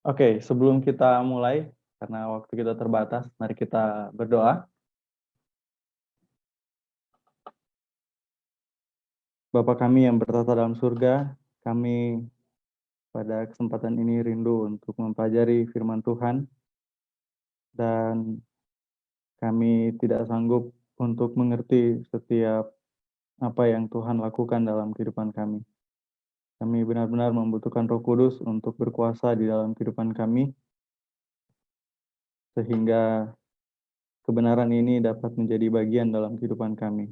Oke, sebelum kita mulai, karena waktu kita terbatas, mari kita berdoa. Bapa kami yang bertata dalam surga, kami pada kesempatan ini rindu untuk mempelajari firman Tuhan, dan kami tidak sanggup untuk mengerti setiap apa yang Tuhan lakukan dalam kehidupan kami. Kami benar-benar membutuhkan Roh Kudus untuk berkuasa di dalam kehidupan kami, sehingga kebenaran ini dapat menjadi bagian dalam kehidupan kami.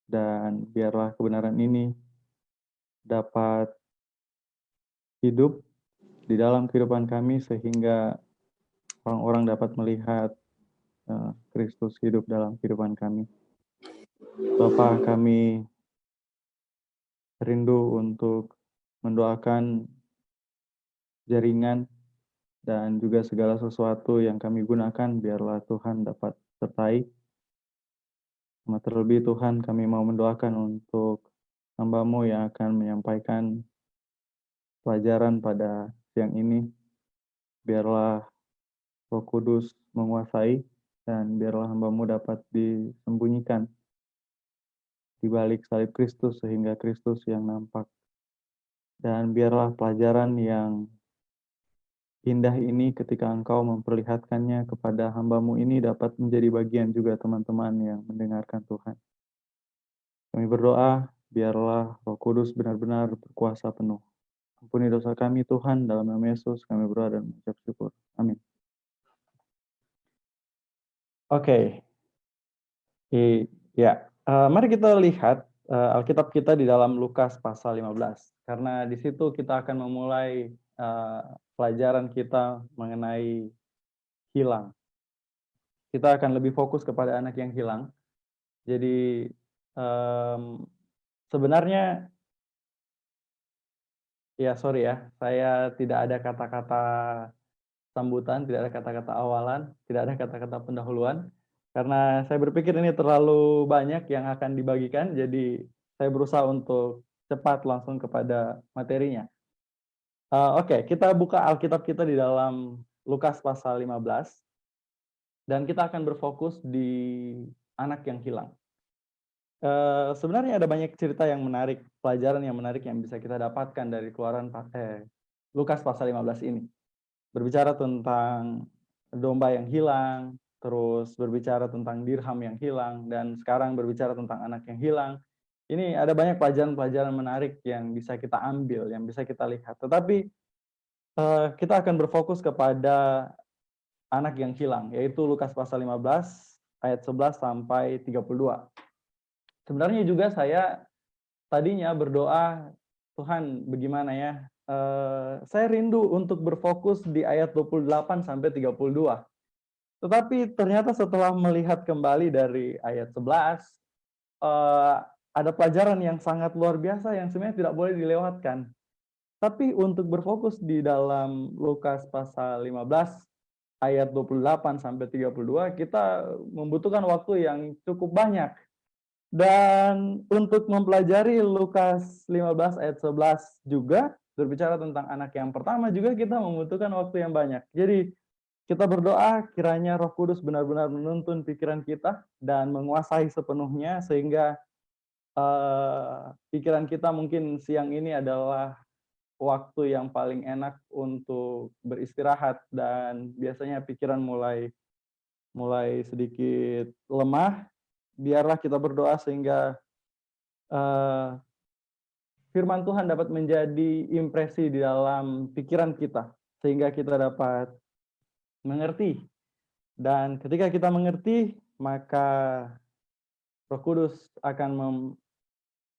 Dan biarlah kebenaran ini dapat hidup di dalam kehidupan kami sehingga orang-orang dapat melihat Kristus hidup dalam kehidupan kami. Bapa, kami rindu untuk mendoakan jaringan dan juga segala sesuatu yang kami gunakan, biarlah Tuhan dapat sertai. Terlebih Tuhan, kami mau mendoakan untuk hamba-Mu yang akan menyampaikan pelajaran pada siang ini. Biarlah Roh Kudus menguasai, dan biarlah hamba-Mu dapat disembunyikan di balik salib Kristus sehingga Kristus yang nampak. Dan biarlah pelajaran yang indah ini ketika Engkau memperlihatkannya kepada hamba-Mu ini dapat menjadi bagian juga teman-teman yang mendengarkan Tuhan. Kami berdoa, biarlah Roh Kudus benar-benar berkuasa penuh. Ampuni dosa kami Tuhan, dalam nama Yesus kami berdoa dan mengucap syukur. Amin. Oke. Mari kita lihat Alkitab kita di dalam Lukas pasal 15. Karena di situ kita akan memulai pelajaran kita mengenai hilang. Kita akan lebih fokus kepada anak yang hilang. Jadi sebenarnya saya tidak ada kata-kata sambutan, tidak ada kata-kata awalan, tidak ada kata-kata pendahuluan. Karena saya berpikir ini terlalu banyak yang akan dibagikan, jadi saya berusaha untuk cepat langsung kepada materinya. Oke, kita buka Alkitab kita di dalam Lukas pasal 15, dan kita akan berfokus di anak yang hilang. Sebenarnya ada banyak cerita yang menarik, pelajaran yang menarik yang bisa kita dapatkan dari Lukas pasal 15 ini. Berbicara tentang domba yang hilang, terus berbicara tentang dirham yang hilang, dan sekarang berbicara tentang anak yang hilang. Ini ada banyak pelajaran-pelajaran menarik yang bisa kita ambil, yang bisa kita lihat. Tetapi kita akan berfokus kepada anak yang hilang, yaitu Lukas pasal 15 ayat 11 sampai 32. Sebenarnya juga saya tadinya berdoa, Tuhan bagaimana ya? Saya rindu untuk berfokus di ayat 28 sampai 32. Tetapi ternyata setelah melihat kembali dari ayat 11, ada pelajaran yang sangat luar biasa yang sebenarnya tidak boleh dilewatkan. Tapi untuk berfokus di dalam Lukas pasal 15 ayat 28 sampai 32, kita membutuhkan waktu yang cukup banyak. Dan untuk mempelajari Lukas 15 ayat 11 juga berbicara tentang anak yang pertama juga kita membutuhkan waktu yang banyak. Jadi kita berdoa kiranya Roh Kudus benar-benar menuntun pikiran kita dan menguasai sepenuhnya sehingga pikiran kita mungkin siang ini adalah waktu yang paling enak untuk beristirahat, dan biasanya pikiran mulai sedikit lemah. Biarlah kita berdoa sehingga firman Tuhan dapat menjadi impresi di dalam pikiran kita sehingga kita dapat mengerti. Dan ketika kita mengerti, maka Roh Kudus akan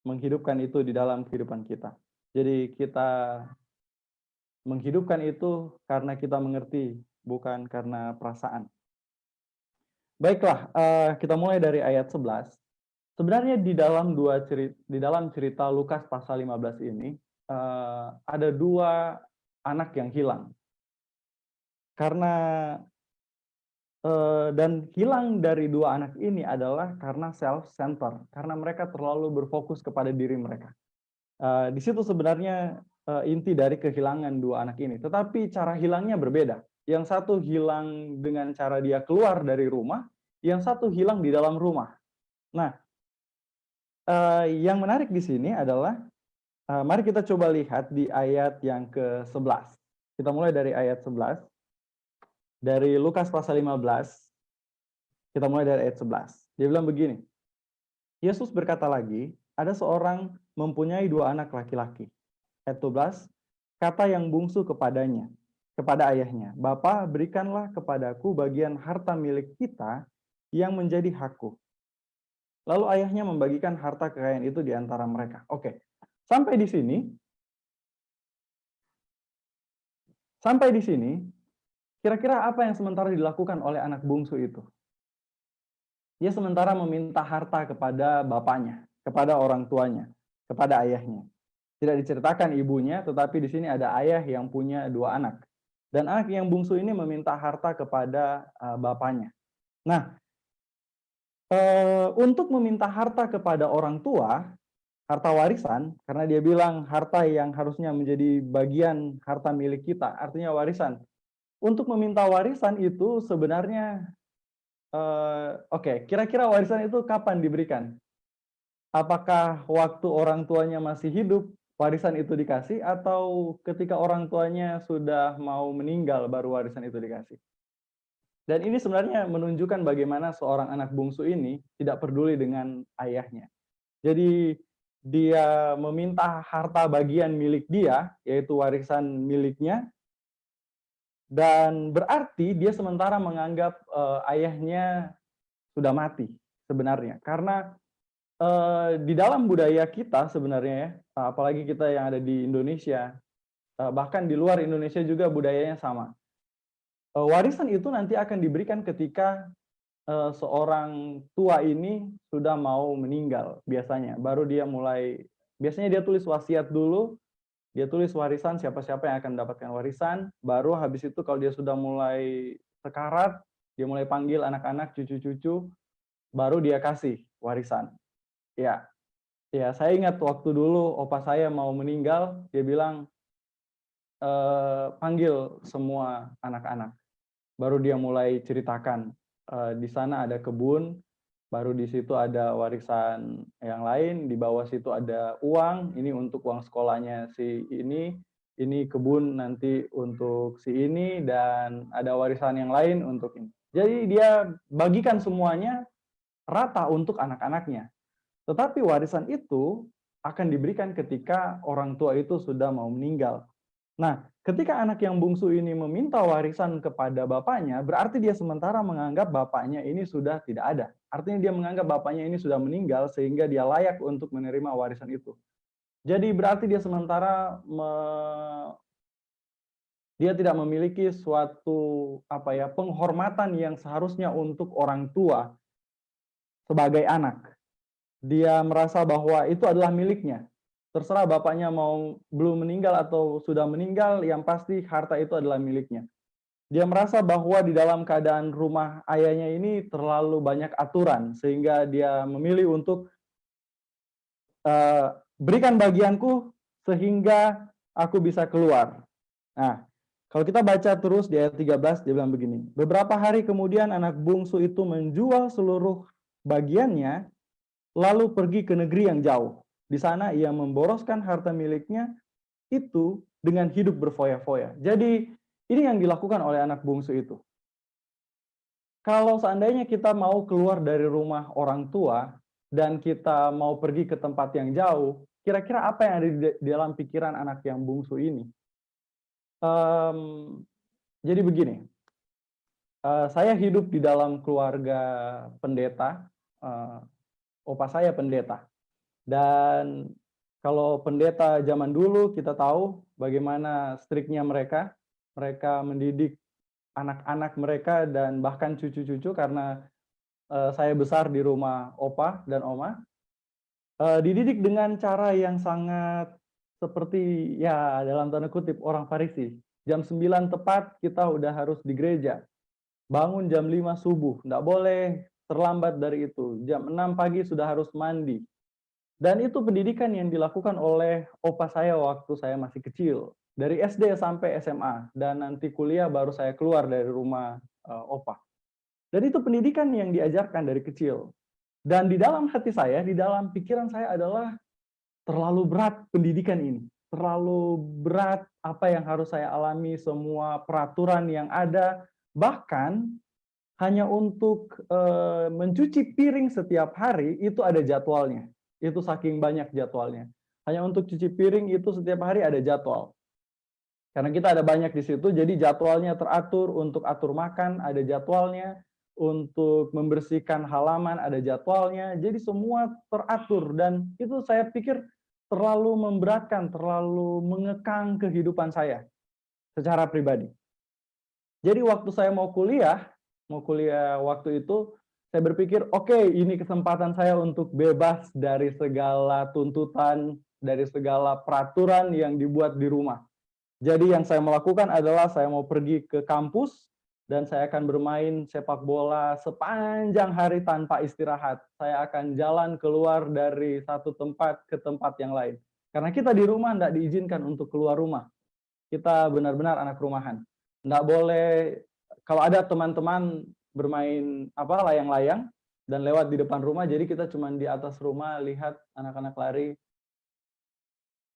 menghidupkan itu di dalam kehidupan kita. Jadi kita menghidupkan itu karena kita mengerti, bukan karena perasaan. Baiklah, kita mulai dari ayat 11. Sebenarnya di dalam cerita Lukas pasal 15 ini, ada dua anak yang hilang. Dan hilang dari dua anak ini adalah karena self-center, karena mereka terlalu berfokus kepada diri mereka. Di situ sebenarnya inti dari kehilangan dua anak ini. Tetapi cara hilangnya berbeda. Yang satu hilang dengan cara dia keluar dari rumah, yang satu hilang di dalam rumah. Nah, yang menarik di sini adalah, mari kita coba lihat di ayat yang ke-11. Kita mulai dari ayat 11. Dari Lukas pasal 15, kita mulai dari ayat 11. Dia bilang begini, Yesus berkata lagi, ada seorang mempunyai dua anak laki-laki. Ayat 12, kata yang bungsu kepadanya, kepada ayahnya, Bapa, berikanlah kepadaku bagian harta milik kita yang menjadi hakku. Lalu ayahnya membagikan harta kekayaan itu di antara mereka. Oke, sampai di sini, kira-kira apa yang sementara dilakukan oleh anak bungsu itu? Dia sementara meminta harta kepada bapaknya, kepada orang tuanya, kepada ayahnya. Tidak diceritakan ibunya, tetapi di sini ada ayah yang punya dua anak. Dan anak yang bungsu ini meminta harta kepada bapaknya. Nah, untuk meminta harta kepada orang tua, harta warisan, karena dia bilang harta yang harusnya menjadi bagian harta milik kita, artinya warisan. Untuk meminta warisan itu sebenarnya, kira-kira warisan itu kapan diberikan? Apakah waktu orang tuanya masih hidup, warisan itu dikasih, atau ketika orang tuanya sudah mau meninggal, baru warisan itu dikasih? Dan ini sebenarnya menunjukkan bagaimana seorang anak bungsu ini tidak peduli dengan ayahnya. Jadi dia meminta harta bagian milik dia, yaitu warisan miliknya, dan berarti dia sementara menganggap ayahnya sudah mati sebenarnya. Karena di dalam budaya kita sebenarnya ya, apalagi kita yang ada di Indonesia, bahkan di luar Indonesia juga budayanya sama. Warisan itu nanti akan diberikan ketika seorang tua ini sudah mau meninggal biasanya. Baru dia biasanya dia tulis wasiat dulu, dia tulis warisan siapa-siapa yang akan mendapatkan warisan, baru habis itu kalau dia sudah mulai sekarat, dia mulai panggil anak-anak, cucu-cucu, baru dia kasih warisan. Ya, saya ingat waktu dulu opa saya mau meninggal, dia bilang, panggil semua anak-anak. Baru dia mulai ceritakan, di sana ada kebun, baru di situ ada warisan yang lain, di bawah situ ada uang, ini untuk uang sekolahnya si ini kebun nanti untuk si ini, dan ada warisan yang lain untuk ini. Jadi dia bagikan semuanya rata untuk anak-anaknya. Tetapi warisan itu akan diberikan ketika orang tua itu sudah mau meninggal. Nah, ketika anak yang bungsu ini meminta warisan kepada bapaknya, berarti dia sementara menganggap bapaknya ini sudah tidak ada. Artinya dia menganggap bapaknya ini sudah meninggal sehingga dia layak untuk menerima warisan itu. Jadi berarti dia sementara dia tidak memiliki suatu penghormatan yang seharusnya untuk orang tua sebagai anak. Dia merasa bahwa itu adalah miliknya. Terserah bapaknya mau belum meninggal atau sudah meninggal, yang pasti harta itu adalah miliknya. Dia merasa bahwa di dalam keadaan rumah ayahnya ini terlalu banyak aturan, sehingga dia memilih untuk berikan bagianku sehingga aku bisa keluar. Nah, kalau kita baca terus di ayat 13, dia bilang begini, beberapa hari kemudian anak bungsu itu menjual seluruh bagiannya, lalu pergi ke negeri yang jauh. Di sana ia memboroskan harta miliknya itu dengan hidup berfoya-foya. Jadi ini yang dilakukan oleh anak bungsu itu. Kalau seandainya kita mau keluar dari rumah orang tua dan kita mau pergi ke tempat yang jauh, kira-kira apa yang ada di dalam pikiran anak yang bungsu ini? Jadi begini, saya hidup di dalam keluarga pendeta, opa saya pendeta. Dan kalau pendeta zaman dulu kita tahu bagaimana striknya mereka. Mereka mendidik anak-anak mereka dan bahkan cucu-cucu, karena saya besar di rumah opa dan oma. Dididik dengan cara yang sangat seperti ya dalam tanda kutip orang Farisi. Jam 9 tepat kita udah harus di gereja. Bangun jam 5 subuh, nggak boleh terlambat dari itu. Jam 6 pagi sudah harus mandi. Dan itu pendidikan yang dilakukan oleh opa saya waktu saya masih kecil. Dari SD sampai SMA. Dan nanti kuliah baru saya keluar dari rumah opa. Dan itu pendidikan yang diajarkan dari kecil. Dan di dalam hati saya, di dalam pikiran saya adalah terlalu berat pendidikan ini. Terlalu berat apa yang harus saya alami, semua peraturan yang ada. Bahkan hanya untuk mencuci piring setiap hari itu ada jadwalnya. Itu saking banyak jadwalnya. Hanya untuk cuci piring itu setiap hari ada jadwal. Karena kita ada banyak di situ, jadi jadwalnya teratur. Untuk atur makan ada jadwalnya, untuk membersihkan halaman ada jadwalnya. Jadi semua teratur, dan itu saya pikir terlalu memberatkan, terlalu mengekang kehidupan saya secara pribadi. Jadi waktu saya mau kuliah waktu itu, saya berpikir, oke, ini kesempatan saya untuk bebas dari segala tuntutan, dari segala peraturan yang dibuat di rumah. Jadi yang saya melakukan adalah saya mau pergi ke kampus, dan saya akan bermain sepak bola sepanjang hari tanpa istirahat. Saya akan jalan keluar dari satu tempat ke tempat yang lain. Karena kita di rumah tidak diizinkan untuk keluar rumah. Kita benar-benar anak rumahan. Tidak boleh, kalau ada teman-teman bermain layang-layang dan lewat di depan rumah, jadi kita cuma di atas rumah lihat anak-anak lari,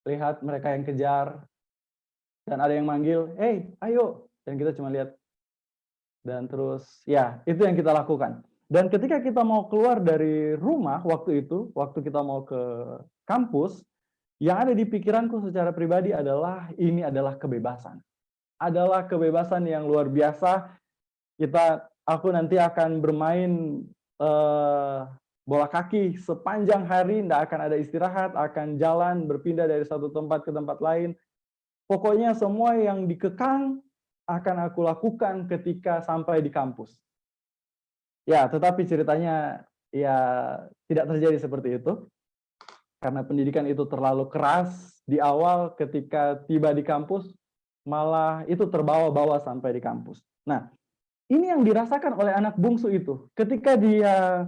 lihat mereka yang kejar, dan ada yang manggil, "Hey, ayo," dan kita cuma lihat. Dan terus, ya, itu yang kita lakukan. Dan ketika kita mau keluar dari rumah waktu itu, waktu kita mau ke kampus, yang ada di pikiranku secara pribadi adalah, ini adalah kebebasan. Adalah kebebasan yang luar biasa. Aku nanti akan bermain bola kaki sepanjang hari, tidak akan ada istirahat, akan jalan, berpindah dari satu tempat ke tempat lain. Pokoknya semua yang dikekang akan aku lakukan ketika sampai di kampus. Ya, tetapi ceritanya ya tidak terjadi seperti itu. Karena pendidikan itu terlalu keras di awal, ketika tiba di kampus, malah itu terbawa-bawa sampai di kampus. Nah, ini yang dirasakan oleh anak bungsu itu. Ketika dia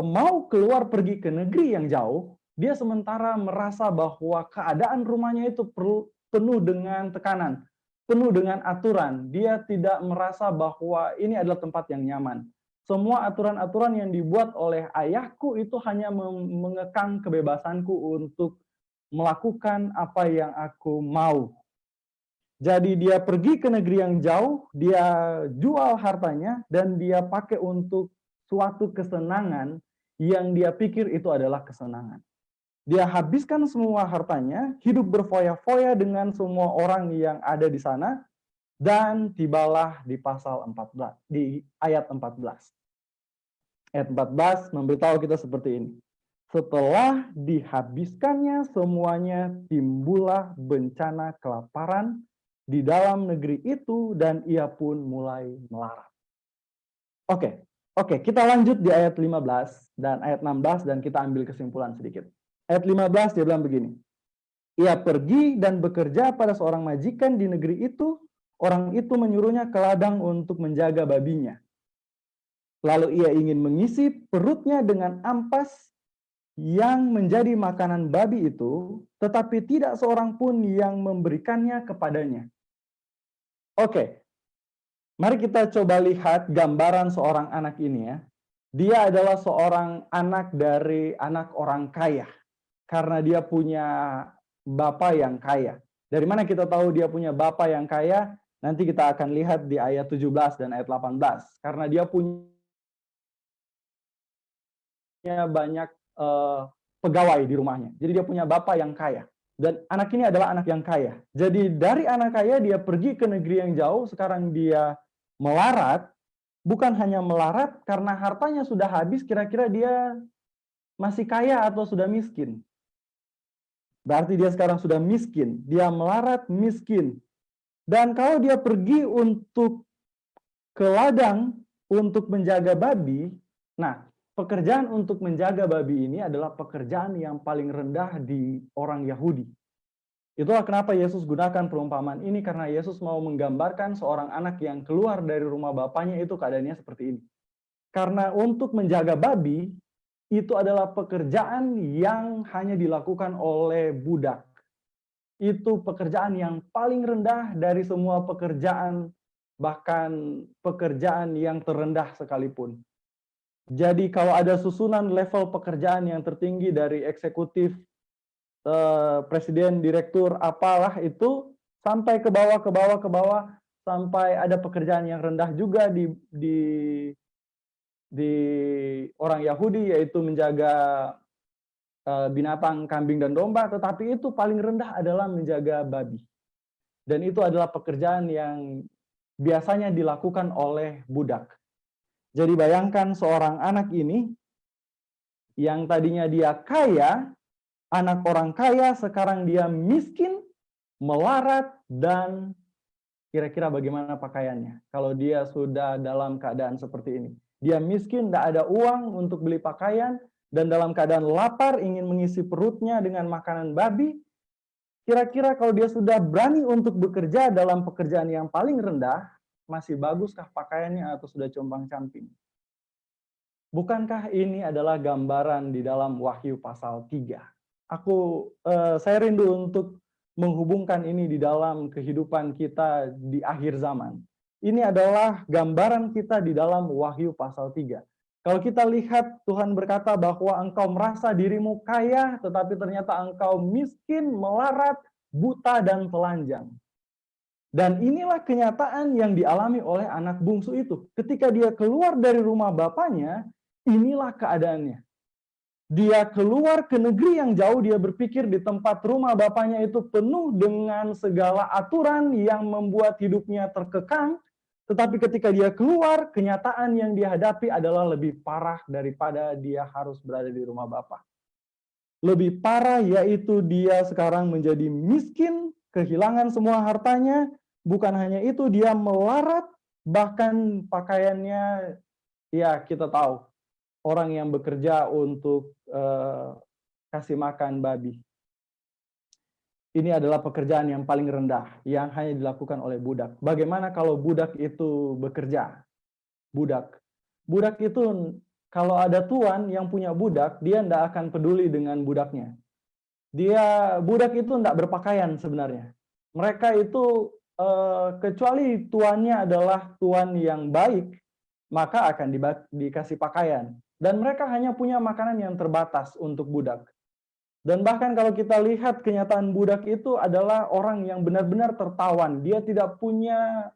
mau keluar pergi ke negeri yang jauh, dia sementara merasa bahwa keadaan rumahnya itu penuh dengan tekanan, penuh dengan aturan. Dia tidak merasa bahwa ini adalah tempat yang nyaman. Semua aturan-aturan yang dibuat oleh ayahku itu hanya mengekang kebebasanku untuk melakukan apa yang aku mau. Jadi dia pergi ke negeri yang jauh, dia jual hartanya, dan dia pakai untuk suatu kesenangan yang dia pikir itu adalah kesenangan. Dia habiskan semua hartanya, hidup berfoya-foya dengan semua orang yang ada di sana, dan tibalah di pasal 14, di ayat 14. Ayat 14 memberitahu kita seperti ini. Setelah dihabiskannya semuanya, timbullah bencana kelaparan di dalam negeri itu, dan ia pun mulai melarat. Oke, kita lanjut di ayat 15 dan ayat 16, dan kita ambil kesimpulan sedikit. Ayat 15 dia bilang begini. Ia pergi dan bekerja pada seorang majikan di negeri itu, orang itu menyuruhnya ke ladang untuk menjaga babinya. Lalu ia ingin mengisi perutnya dengan ampas yang menjadi makanan babi itu, tetapi tidak seorang pun yang memberikannya kepadanya. Oke, mari kita coba lihat gambaran seorang anak ini ya. Dia adalah seorang anak dari anak orang kaya, karena dia punya bapak yang kaya. Dari mana kita tahu dia punya bapak yang kaya? Nanti kita akan lihat di ayat 17 dan ayat 18. Karena dia punya banyak pegawai di rumahnya. Jadi dia punya bapak yang kaya. Dan anak ini adalah anak yang kaya. Jadi dari anak kaya dia pergi ke negeri yang jauh, sekarang dia melarat. Bukan hanya melarat karena hartanya sudah habis, kira-kira dia masih kaya atau sudah miskin. Berarti dia sekarang sudah miskin. Dia melarat, miskin. Dan kalau dia pergi untuk ke ladang untuk menjaga babi, nah, pekerjaan untuk menjaga babi ini adalah pekerjaan yang paling rendah di orang Yahudi. Itulah kenapa Yesus gunakan perumpamaan ini, karena Yesus mau menggambarkan seorang anak yang keluar dari rumah bapaknya itu keadaannya seperti ini. Karena untuk menjaga babi, itu adalah pekerjaan yang hanya dilakukan oleh budak. Itu pekerjaan yang paling rendah dari semua pekerjaan, bahkan pekerjaan yang terendah sekalipun. Jadi kalau ada susunan level pekerjaan yang tertinggi dari eksekutif, presiden, direktur, apalah itu, sampai ke bawah, ke bawah, ke bawah, sampai ada pekerjaan yang rendah juga di orang Yahudi, yaitu menjaga binatang kambing dan domba, tetapi itu paling rendah adalah menjaga babi. Dan itu adalah pekerjaan yang biasanya dilakukan oleh budak. Jadi bayangkan seorang anak ini yang tadinya dia kaya, anak orang kaya, sekarang dia miskin, melarat, dan kira-kira bagaimana pakaiannya kalau dia sudah dalam keadaan seperti ini. Dia miskin, tidak ada uang untuk beli pakaian, dan dalam keadaan lapar, ingin mengisi perutnya dengan makanan babi. Kira-kira kalau dia sudah berani untuk bekerja dalam pekerjaan yang paling rendah, masih baguskah pakaiannya atau sudah compang-camping? Bukankah ini adalah gambaran di dalam Wahyu pasal 3? Saya rindu untuk menghubungkan ini di dalam kehidupan kita di akhir zaman. Ini adalah gambaran kita di dalam Wahyu pasal 3. Kalau kita lihat, Tuhan berkata bahwa engkau merasa dirimu kaya, tetapi ternyata engkau miskin, melarat, buta, dan telanjang. Dan inilah kenyataan yang dialami oleh anak bungsu itu. Ketika dia keluar dari rumah bapaknya, inilah keadaannya. Dia keluar ke negeri yang jauh, dia berpikir di tempat rumah bapaknya itu penuh dengan segala aturan yang membuat hidupnya terkekang. Tetapi ketika dia keluar, kenyataan yang dia hadapi adalah lebih parah daripada dia harus berada di rumah bapak. Lebih parah, yaitu dia sekarang menjadi miskin, kehilangan semua hartanya. Bukan hanya itu, dia melarat, bahkan pakaiannya, ya kita tahu, orang yang bekerja untuk kasih makan babi. Ini adalah pekerjaan yang paling rendah, yang hanya dilakukan oleh budak. Bagaimana kalau budak itu bekerja? Budak itu, kalau ada tuan yang punya budak, dia tidak akan peduli dengan budaknya. Budak itu tidak berpakaian sebenarnya. Mereka itu, kecuali tuannya adalah tuan yang baik, maka akan dikasih pakaian. Dan mereka hanya punya makanan yang terbatas untuk budak. Dan bahkan kalau kita lihat kenyataan budak itu adalah orang yang benar-benar tertawan. Dia tidak punya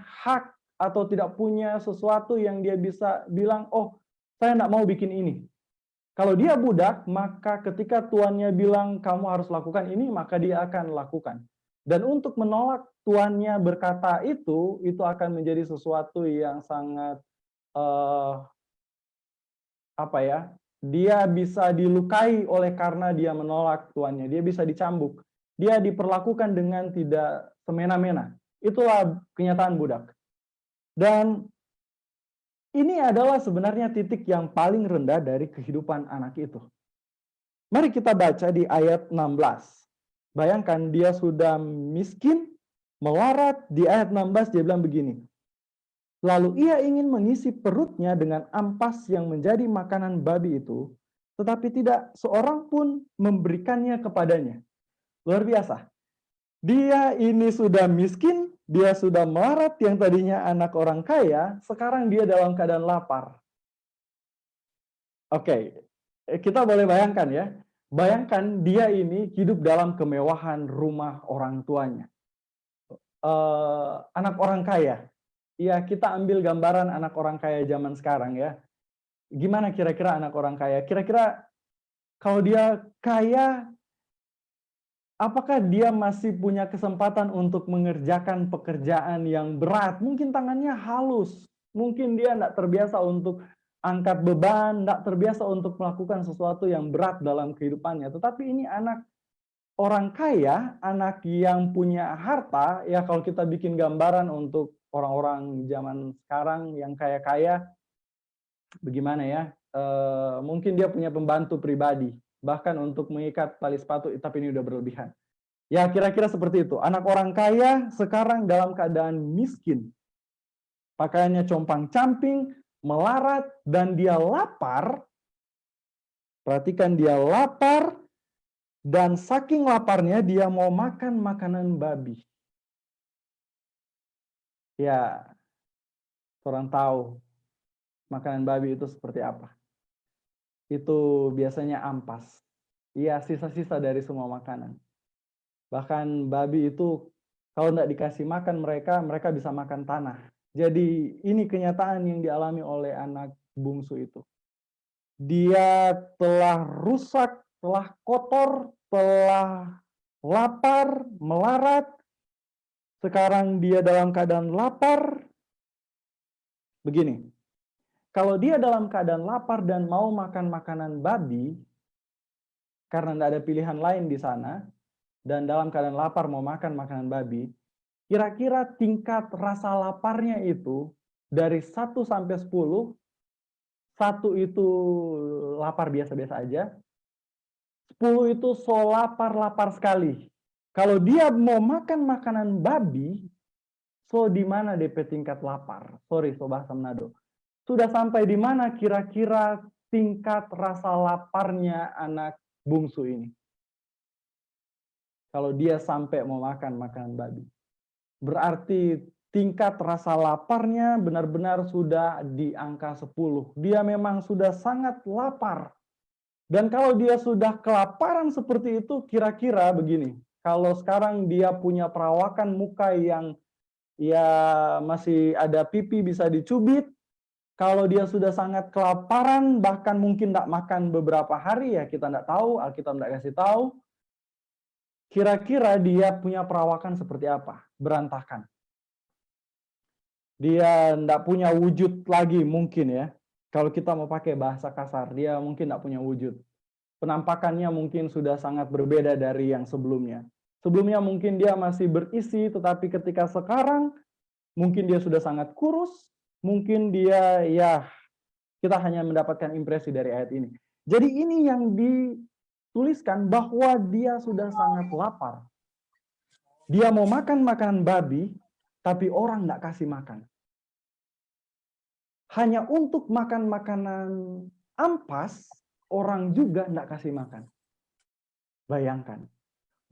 hak atau tidak punya sesuatu yang dia bisa bilang, oh saya tidak mau bikin ini. Kalau dia budak, maka ketika tuannya bilang kamu harus lakukan ini, maka dia akan lakukan. Dan untuk menolak tuannya berkata itu akan menjadi sesuatu yang sangat dia bisa dilukai oleh karena dia menolak tuannya. Dia bisa dicambuk. Dia diperlakukan dengan tidak semena-mena. Itulah kenyataan budak. Dan ini adalah sebenarnya titik yang paling rendah dari kehidupan anak itu. Mari kita baca di ayat 16. Bayangkan dia sudah miskin, melarat. Di ayat 16 dia bilang begini. Lalu ia ingin mengisi perutnya dengan ampas yang menjadi makanan babi itu, tetapi tidak seorang pun memberikannya kepadanya. Luar biasa. Dia ini sudah miskin, dia sudah melarat, yang tadinya anak orang kaya, sekarang dia dalam keadaan lapar. Oke, kita boleh bayangkan ya. Bayangkan dia ini hidup dalam kemewahan rumah orang tuanya. Anak orang kaya. Ya, kita ambil gambaran anak orang kaya zaman sekarang ya. Gimana kira-kira anak orang kaya? Kira-kira kalau dia kaya, apakah dia masih punya kesempatan untuk mengerjakan pekerjaan yang berat? Mungkin tangannya halus. Mungkin dia tidak terbiasa untuk angkat beban, tidak terbiasa untuk melakukan sesuatu yang berat dalam kehidupannya. Tetapi ini anak orang kaya, anak yang punya harta, ya kalau kita bikin gambaran untuk orang-orang zaman sekarang yang kaya-kaya, bagaimana ya? Mungkin dia punya pembantu pribadi, bahkan untuk mengikat tali sepatu, tapi ini udah berlebihan. Ya kira-kira seperti itu. Anak orang kaya sekarang dalam keadaan miskin, pakaiannya compang-camping, melarat, dan dia lapar. Perhatikan, dia lapar, dan saking laparnya dia mau makan makanan babi. Ya, orang tahu makanan babi itu seperti apa. Itu biasanya ampas. Iya, sisa-sisa dari semua makanan. Bahkan babi itu kalau tidak dikasih makan mereka bisa makan tanah. Jadi ini kenyataan yang dialami oleh anak bungsu itu. Dia telah rusak, telah kotor, telah lapar, melarat. Sekarang dia dalam keadaan lapar. Begini, kalau dia dalam keadaan lapar dan mau makan makanan babi, karena tidak ada pilihan lain di sana, dan dalam keadaan lapar mau makan makanan babi, kira-kira tingkat rasa laparnya itu dari 1 sampai 10, 1 itu lapar biasa-biasa aja, 10 itu so lapar-lapar sekali. Kalau dia mau makan makanan babi, so di mana DP tingkat lapar? Sorry, so bahasa Manado. Sudah sampai di mana kira-kira tingkat rasa laparnya anak bungsu ini? Kalau dia sampai mau makan makanan babi. Berarti tingkat rasa laparnya benar-benar sudah di angka 10. Dia memang sudah sangat lapar. Dan kalau dia sudah kelaparan seperti itu, kira-kira begini. Kalau sekarang dia punya perawakan muka yang ya masih ada pipi bisa dicubit, kalau dia sudah sangat kelaparan, bahkan mungkin tidak makan beberapa hari, ya kita tidak tahu, Alkitab tidak kasih tahu. Kira-kira dia punya perawakan seperti apa? Berantakan. Dia tidak punya wujud lagi mungkin ya. Kalau kita mau pakai bahasa kasar, dia mungkin tidak punya wujud. Penampakannya mungkin sudah sangat berbeda dari yang sebelumnya. Sebelumnya mungkin dia masih berisi, tetapi ketika sekarang, mungkin dia sudah sangat kurus, mungkin dia ya kita hanya mendapatkan impresi dari ayat ini. Jadi ini yang dituliskan bahwa dia sudah sangat lapar. Dia mau makan makanan babi, tapi orang tidak kasih makan. Hanya untuk makan makanan ampas, orang juga tidak kasih makan. Bayangkan,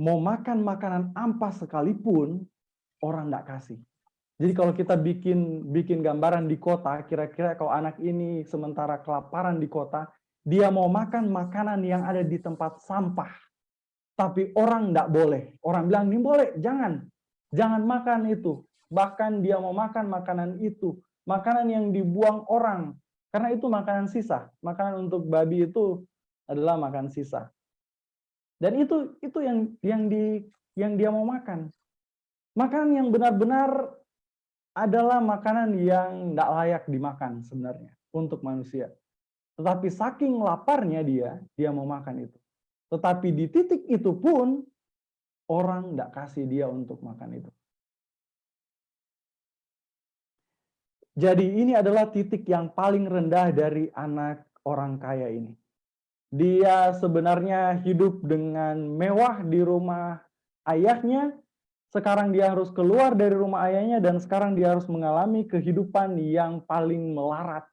mau makan makanan ampas sekalipun, orang tidak kasih. Jadi kalau kita bikin gambaran di kota, kira-kira kalau anak ini sementara kelaparan di kota, dia mau makan makanan yang ada di tempat sampah. Tapi orang tidak boleh. Orang bilang, ini boleh, jangan. Jangan makan itu. Bahkan dia mau makan makanan itu. Makanan yang dibuang orang. Karena itu makanan sisa. Makanan untuk babi itu adalah makan sisa. Dan itu yang dia mau makan. Makanan yang benar-benar adalah makanan yang tidak layak dimakan sebenarnya untuk manusia. Tetapi saking laparnya dia mau makan itu. Tetapi di titik itu pun orang tidak kasih dia untuk makan itu. Jadi ini adalah titik yang paling rendah dari anak orang kaya ini. Dia sebenarnya hidup dengan mewah di rumah ayahnya. Sekarang dia harus keluar dari rumah ayahnya dan sekarang dia harus mengalami kehidupan yang paling melarat.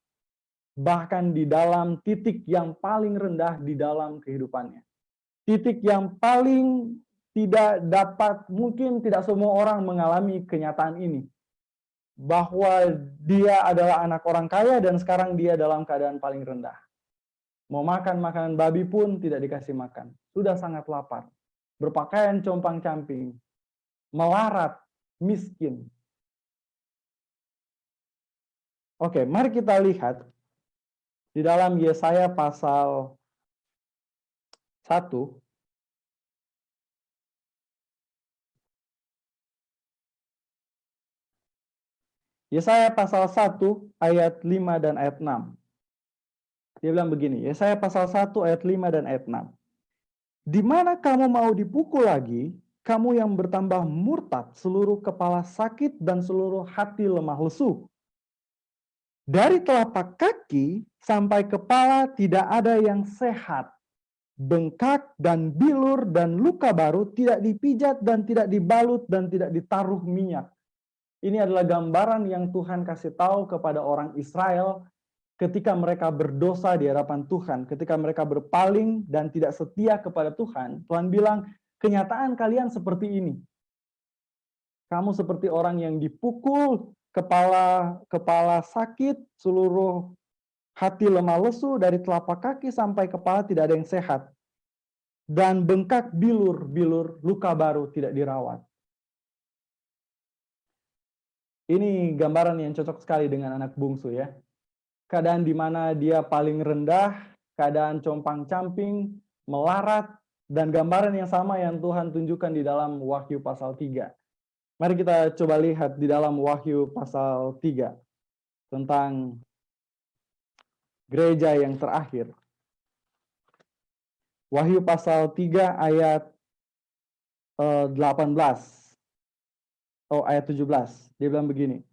Bahkan di dalam titik yang paling rendah di dalam kehidupannya. Titik yang paling tidak dapat, mungkin tidak semua orang mengalami kenyataan ini. Bahwa dia adalah anak orang kaya dan sekarang dia dalam keadaan paling rendah. Mau makan makanan babi pun tidak dikasih makan. Sudah sangat lapar. Berpakaian compang-camping. Melarat, miskin. Oke, mari kita lihat di dalam Yesaya pasal 1. Yesaya pasal 1 ayat 5 dan ayat 6. Dia bilang begini, Yesaya pasal 1 ayat 5 dan ayat 6. Di mana kamu mau dipukul lagi, kamu yang bertambah murtad, seluruh kepala sakit dan seluruh hati lemah lesu. Dari telapak kaki sampai kepala tidak ada yang sehat. Bengkak dan bilur dan luka baru tidak dipijat dan tidak dibalut dan tidak ditaruh minyak. Ini adalah gambaran yang Tuhan kasih tahu kepada orang Israel ketika mereka berdosa di hadapan Tuhan, ketika mereka berpaling dan tidak setia kepada Tuhan, Tuhan bilang, kenyataan kalian seperti ini. Kamu seperti orang yang dipukul, kepala sakit, seluruh hati lemah lesu, dari telapak kaki sampai kepala tidak ada yang sehat. Dan bengkak bilur-bilur, luka baru tidak dirawat. Ini gambaran yang cocok sekali dengan anak bungsu ya. Keadaan di mana dia paling rendah, keadaan compang-camping, melarat, dan gambaran yang sama yang Tuhan tunjukkan di dalam Wahyu pasal 3. Mari kita coba lihat di dalam Wahyu pasal 3 tentang gereja yang terakhir. Wahyu pasal 3 ayat 17. Dia bilang begini.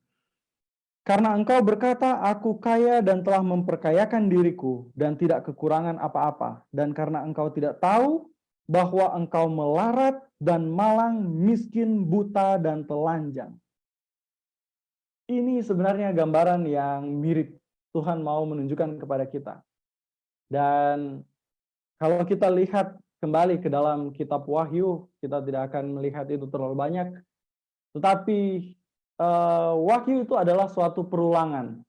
Karena engkau berkata, aku kaya dan telah memperkayakan diriku dan tidak kekurangan apa-apa. Dan karena engkau tidak tahu bahwa engkau melarat dan malang, miskin, buta, dan telanjang. Ini sebenarnya gambaran yang mirip Tuhan mau menunjukkan kepada kita. Dan kalau kita lihat kembali ke dalam kitab Wahyu, kita tidak akan melihat itu terlalu banyak. Tetapi Wahyu itu adalah suatu perulangan.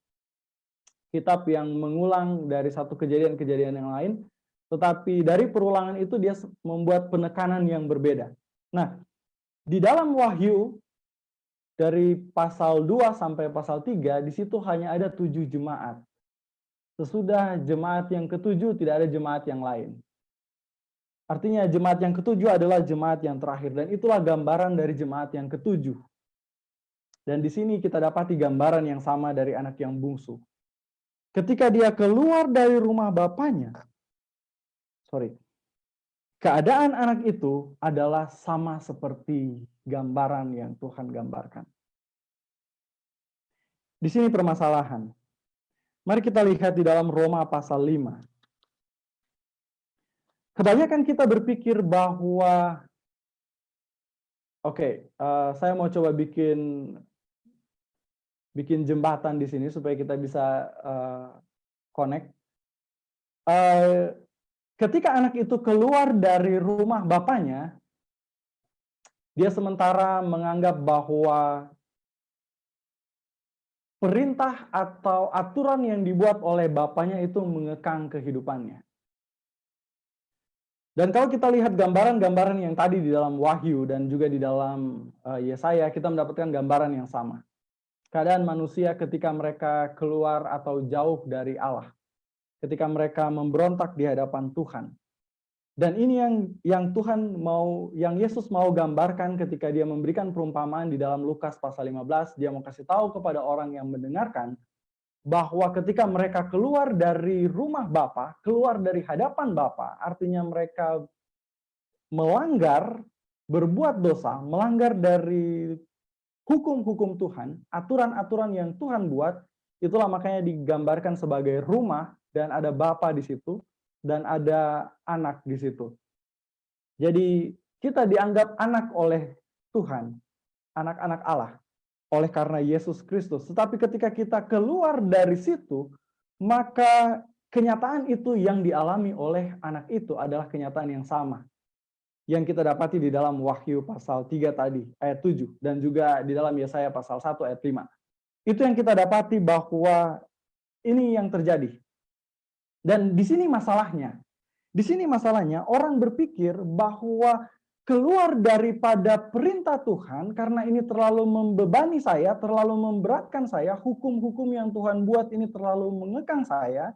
Kitab yang mengulang dari satu kejadian-kejadian yang lain, tetapi dari perulangan itu dia membuat penekanan yang berbeda. Nah, di dalam Wahyu, dari pasal 2 sampai pasal 3, di situ hanya ada 7 jemaat. Sesudah jemaat yang ke-7, tidak ada jemaat yang lain. Artinya jemaat yang ke-7 adalah jemaat yang terakhir, dan itulah gambaran dari jemaat yang ke-7. Dan di sini kita dapati gambaran yang sama dari anak yang bungsu. Ketika dia keluar dari rumah bapaknya, keadaan anak itu adalah sama seperti gambaran yang Tuhan gambarkan. Di sini permasalahan. Mari kita lihat di dalam Roma pasal 5. Kebanyakan kita berpikir bahwa, saya mau coba bikin jembatan di sini supaya kita bisa connect. Ketika anak itu keluar dari rumah bapaknya, dia sementara menganggap bahwa perintah atau aturan yang dibuat oleh bapaknya itu mengekang kehidupannya. Dan kalau kita lihat gambaran-gambaran yang tadi di dalam Wahyu dan juga di dalam Yesaya, kita mendapatkan gambaran yang sama. Keadaan manusia ketika mereka keluar atau jauh dari Allah. Ketika mereka memberontak di hadapan Tuhan. Dan ini yang Yesus mau gambarkan ketika dia memberikan perumpamaan di dalam Lukas pasal 15. Dia mau kasih tahu kepada orang yang mendengarkan bahwa ketika mereka keluar dari rumah Bapa, keluar dari hadapan Bapa, artinya mereka melanggar, berbuat dosa, melanggar dari hukum-hukum Tuhan, aturan-aturan yang Tuhan buat, itulah makanya digambarkan sebagai rumah dan ada Bapa di situ dan ada anak di situ. Jadi kita dianggap anak oleh Tuhan, anak-anak Allah, oleh karena Yesus Kristus. Tetapi ketika kita keluar dari situ, maka kenyataan itu yang dialami oleh anak itu adalah kenyataan yang sama. Yang kita dapati di dalam Wahyu pasal 3 tadi, ayat 7. Dan juga di dalam Yesaya pasal 1 ayat 5. Itu yang kita dapati bahwa ini yang terjadi. Dan di sini masalahnya. Di sini masalahnya orang berpikir bahwa keluar daripada perintah Tuhan karena ini terlalu membebani saya, terlalu memberatkan saya, hukum-hukum yang Tuhan buat ini terlalu mengekang saya.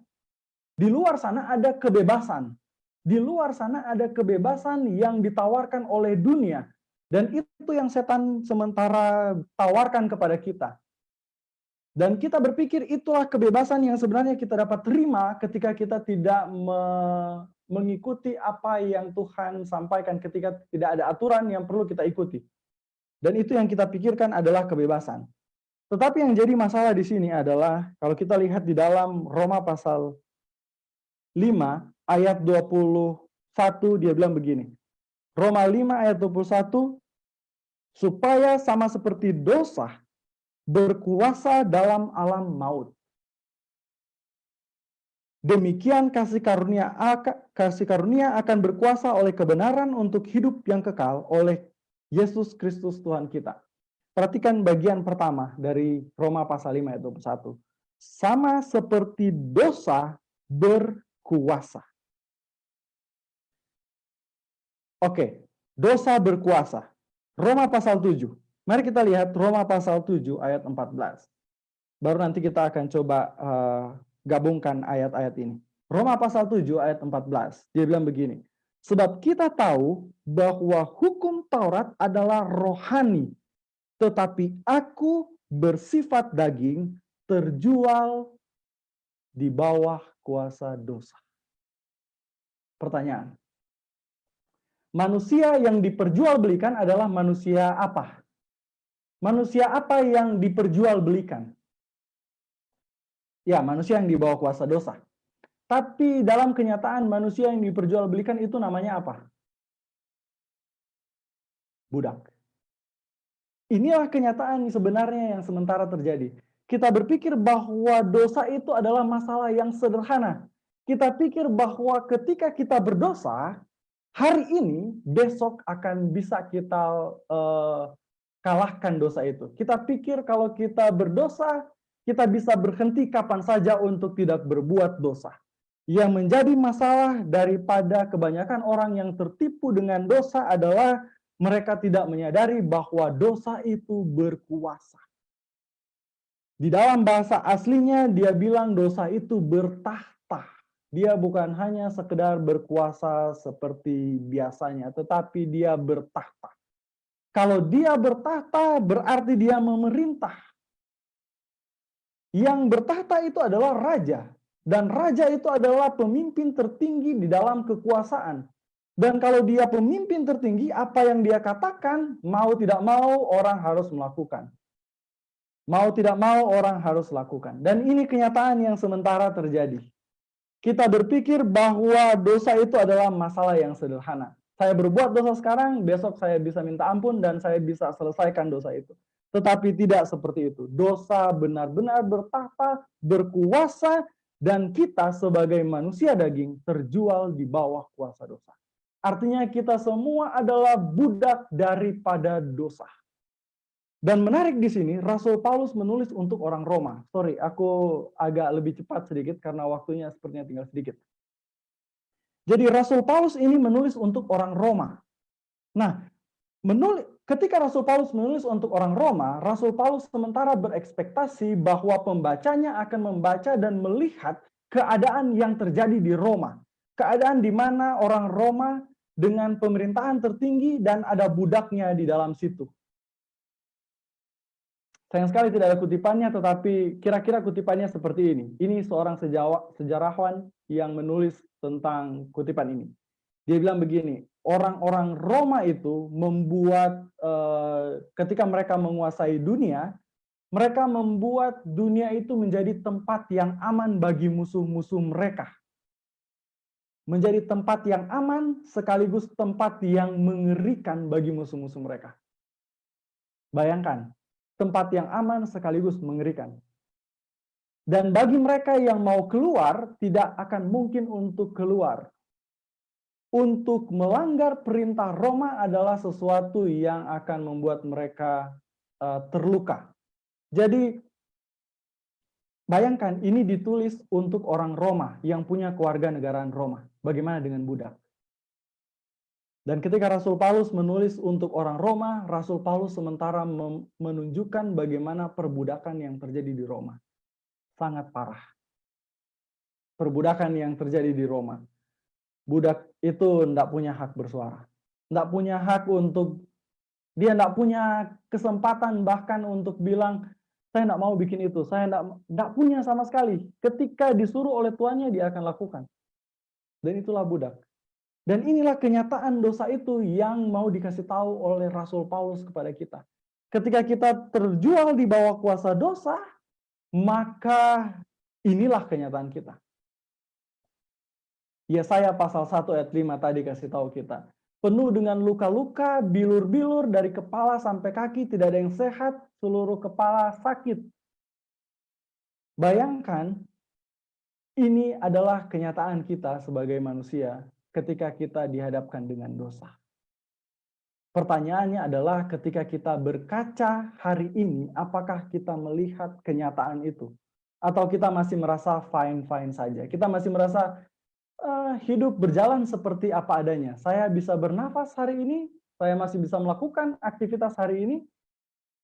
Di luar sana ada kebebasan. Di luar sana ada kebebasan yang ditawarkan oleh dunia. Dan itu yang setan sementara tawarkan kepada kita. Dan kita berpikir itulah kebebasan yang sebenarnya kita dapat terima ketika kita tidak mengikuti apa yang Tuhan sampaikan, ketika tidak ada aturan yang perlu kita ikuti. Dan itu yang kita pikirkan adalah kebebasan. Tetapi yang jadi masalah di sini adalah, kalau kita lihat di dalam Roma pasal 5 ayat 21, dia bilang begini. Roma 5 ayat 21, supaya sama seperti dosa berkuasa dalam alam maut. Demikian kasih karunia akan berkuasa oleh kebenaran untuk hidup yang kekal oleh Yesus Kristus Tuhan kita. Perhatikan bagian pertama dari Roma pasal 5 ayat 21. Sama seperti dosa berkuasa. Oke, dosa berkuasa. Roma pasal 7. Mari kita lihat Roma pasal 7 ayat 14. Baru nanti kita akan coba gabungkan ayat-ayat ini. Roma pasal 7 ayat 14. Dia bilang begini. Sebab kita tahu bahwa hukum Taurat adalah rohani, tetapi aku bersifat daging, terjual di bawah kuasa dosa. Pertanyaan. Manusia yang diperjualbelikan adalah manusia apa? Manusia apa yang diperjualbelikan? Ya, manusia yang di bawah kuasa dosa. Tapi dalam kenyataan manusia yang diperjualbelikan itu namanya apa? Budak. Inilah kenyataan sebenarnya yang sementara terjadi. Kita berpikir bahwa dosa itu adalah masalah yang sederhana. Kita pikir bahwa ketika kita berdosa, hari ini, besok akan bisa kita kalahkan dosa itu. Kita pikir kalau kita berdosa, kita bisa berhenti kapan saja untuk tidak berbuat dosa. Yang menjadi masalah daripada kebanyakan orang yang tertipu dengan dosa adalah mereka tidak menyadari bahwa dosa itu berkuasa. Di dalam bahasa aslinya dia bilang dosa itu bertahta. Dia bukan hanya sekedar berkuasa seperti biasanya, tetapi dia bertahta. Kalau dia bertahta berarti dia memerintah. Yang bertahta itu adalah raja. Dan raja itu adalah pemimpin tertinggi di dalam kekuasaan. Dan kalau dia pemimpin tertinggi, apa yang dia katakan, mau tidak mau orang harus melakukan. Mau tidak mau orang harus lakukan. Dan ini kenyataan yang sementara terjadi. Kita berpikir bahwa dosa itu adalah masalah yang sederhana. Saya berbuat dosa sekarang, besok saya bisa minta ampun dan saya bisa selesaikan dosa itu. Tetapi tidak seperti itu. Dosa benar-benar bertahta, berkuasa, dan kita sebagai manusia daging terjual di bawah kuasa dosa. Artinya kita semua adalah budak daripada dosa. Dan menarik di sini, Rasul Paulus menulis untuk orang Roma. Sorry, aku agak lebih cepat sedikit karena waktunya sepertinya tinggal sedikit. Jadi Rasul Paulus ini menulis untuk orang Roma. Nah, ketika Rasul Paulus menulis untuk orang Roma, Rasul Paulus sementara berekspektasi bahwa pembacanya akan membaca dan melihat keadaan yang terjadi di Roma. Keadaan di mana orang Roma dengan pemerintahan tertinggi dan ada budaknya di dalam situ. Sayang sekali tidak ada kutipannya, tetapi kira-kira kutipannya seperti ini. Ini seorang sejarawan yang menulis tentang kutipan ini. Dia bilang begini, orang-orang Roma itu membuat, ketika mereka menguasai dunia, mereka membuat dunia itu menjadi tempat yang aman bagi musuh-musuh mereka. Menjadi tempat yang aman sekaligus tempat yang mengerikan bagi musuh-musuh mereka. Bayangkan, tempat yang aman sekaligus mengerikan. Dan bagi mereka yang mau keluar, tidak akan mungkin untuk keluar. Untuk melanggar perintah Roma adalah sesuatu yang akan membuat mereka terluka. Jadi, bayangkan ini ditulis untuk orang Roma yang punya kewarganegaraan Roma. Bagaimana dengan budak? Dan ketika Rasul Paulus menulis untuk orang Roma, Rasul Paulus sementara menunjukkan bagaimana perbudakan yang terjadi di Roma. Sangat parah. Perbudakan yang terjadi di Roma. Budak itu tidak punya hak bersuara. Tidak punya hak untuk, dia tidak punya kesempatan bahkan untuk bilang, saya tidak mau bikin itu, saya tidak punya sama sekali. Ketika disuruh oleh tuannya, dia akan lakukan. Dan itulah budak. Dan inilah kenyataan dosa itu yang mau dikasih tahu oleh Rasul Paulus kepada kita. Ketika kita terjual di bawah kuasa dosa, maka inilah kenyataan kita. Yesaya pasal 1 ayat 5 tadi kasih tahu kita. Penuh dengan luka-luka, bilur-bilur dari kepala sampai kaki, tidak ada yang sehat, seluruh kepala sakit. Bayangkan, Ini adalah kenyataan kita sebagai manusia ketika kita dihadapkan dengan dosa. Pertanyaannya adalah ketika kita berkaca hari ini, apakah kita melihat kenyataan itu? Atau kita masih merasa fine-fine saja? Kita masih merasa hidup berjalan seperti apa adanya. Saya bisa bernafas hari ini, saya masih bisa melakukan aktivitas hari ini,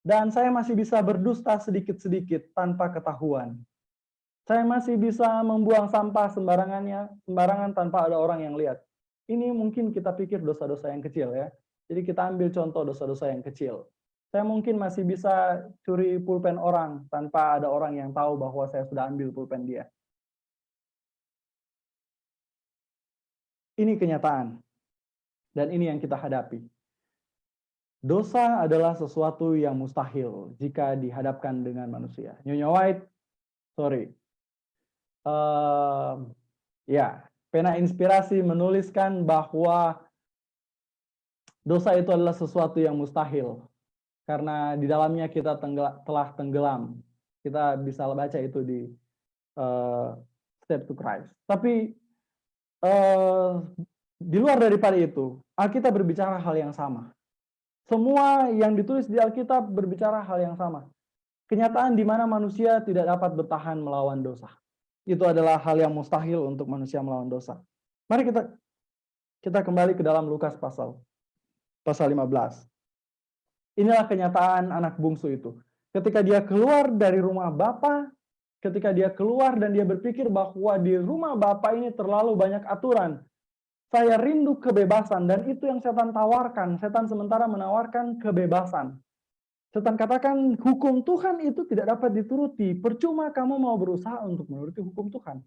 dan saya masih bisa berdusta sedikit-sedikit tanpa ketahuan. Saya masih bisa membuang sampah sembarangan tanpa ada orang yang lihat. Ini mungkin kita pikir dosa-dosa yang kecil ya. Jadi kita ambil contoh dosa-dosa yang kecil. Saya mungkin masih bisa curi pulpen orang tanpa ada orang yang tahu bahwa saya sudah ambil pulpen dia. Ini kenyataan. Dan ini yang kita hadapi. Dosa adalah sesuatu yang mustahil jika dihadapkan dengan manusia. Nyonya White, sorry. Pena Inspirasi menuliskan bahwa dosa itu adalah sesuatu yang mustahil. Karena di dalamnya kita telah tenggelam. Kita bisa baca itu di Step to Christ. Tapi di luar daripada itu, Alkitab berbicara hal yang sama. Semua yang ditulis di Alkitab berbicara hal yang sama. Kenyataan di mana manusia tidak dapat bertahan melawan dosa. Itu adalah hal yang mustahil untuk manusia melawan dosa. Mari kita kembali ke dalam Lukas pasal 15. Inilah kenyataan anak bungsu itu. Ketika dia keluar dari rumah Bapa, ketika dia keluar dan dia berpikir bahwa di rumah Bapa ini terlalu banyak aturan. Saya rindu kebebasan, dan itu yang setan tawarkan. Setan sementara menawarkan kebebasan. Setan katakan hukum Tuhan itu tidak dapat dituruti. Percuma kamu mau berusaha untuk menuruti hukum Tuhan.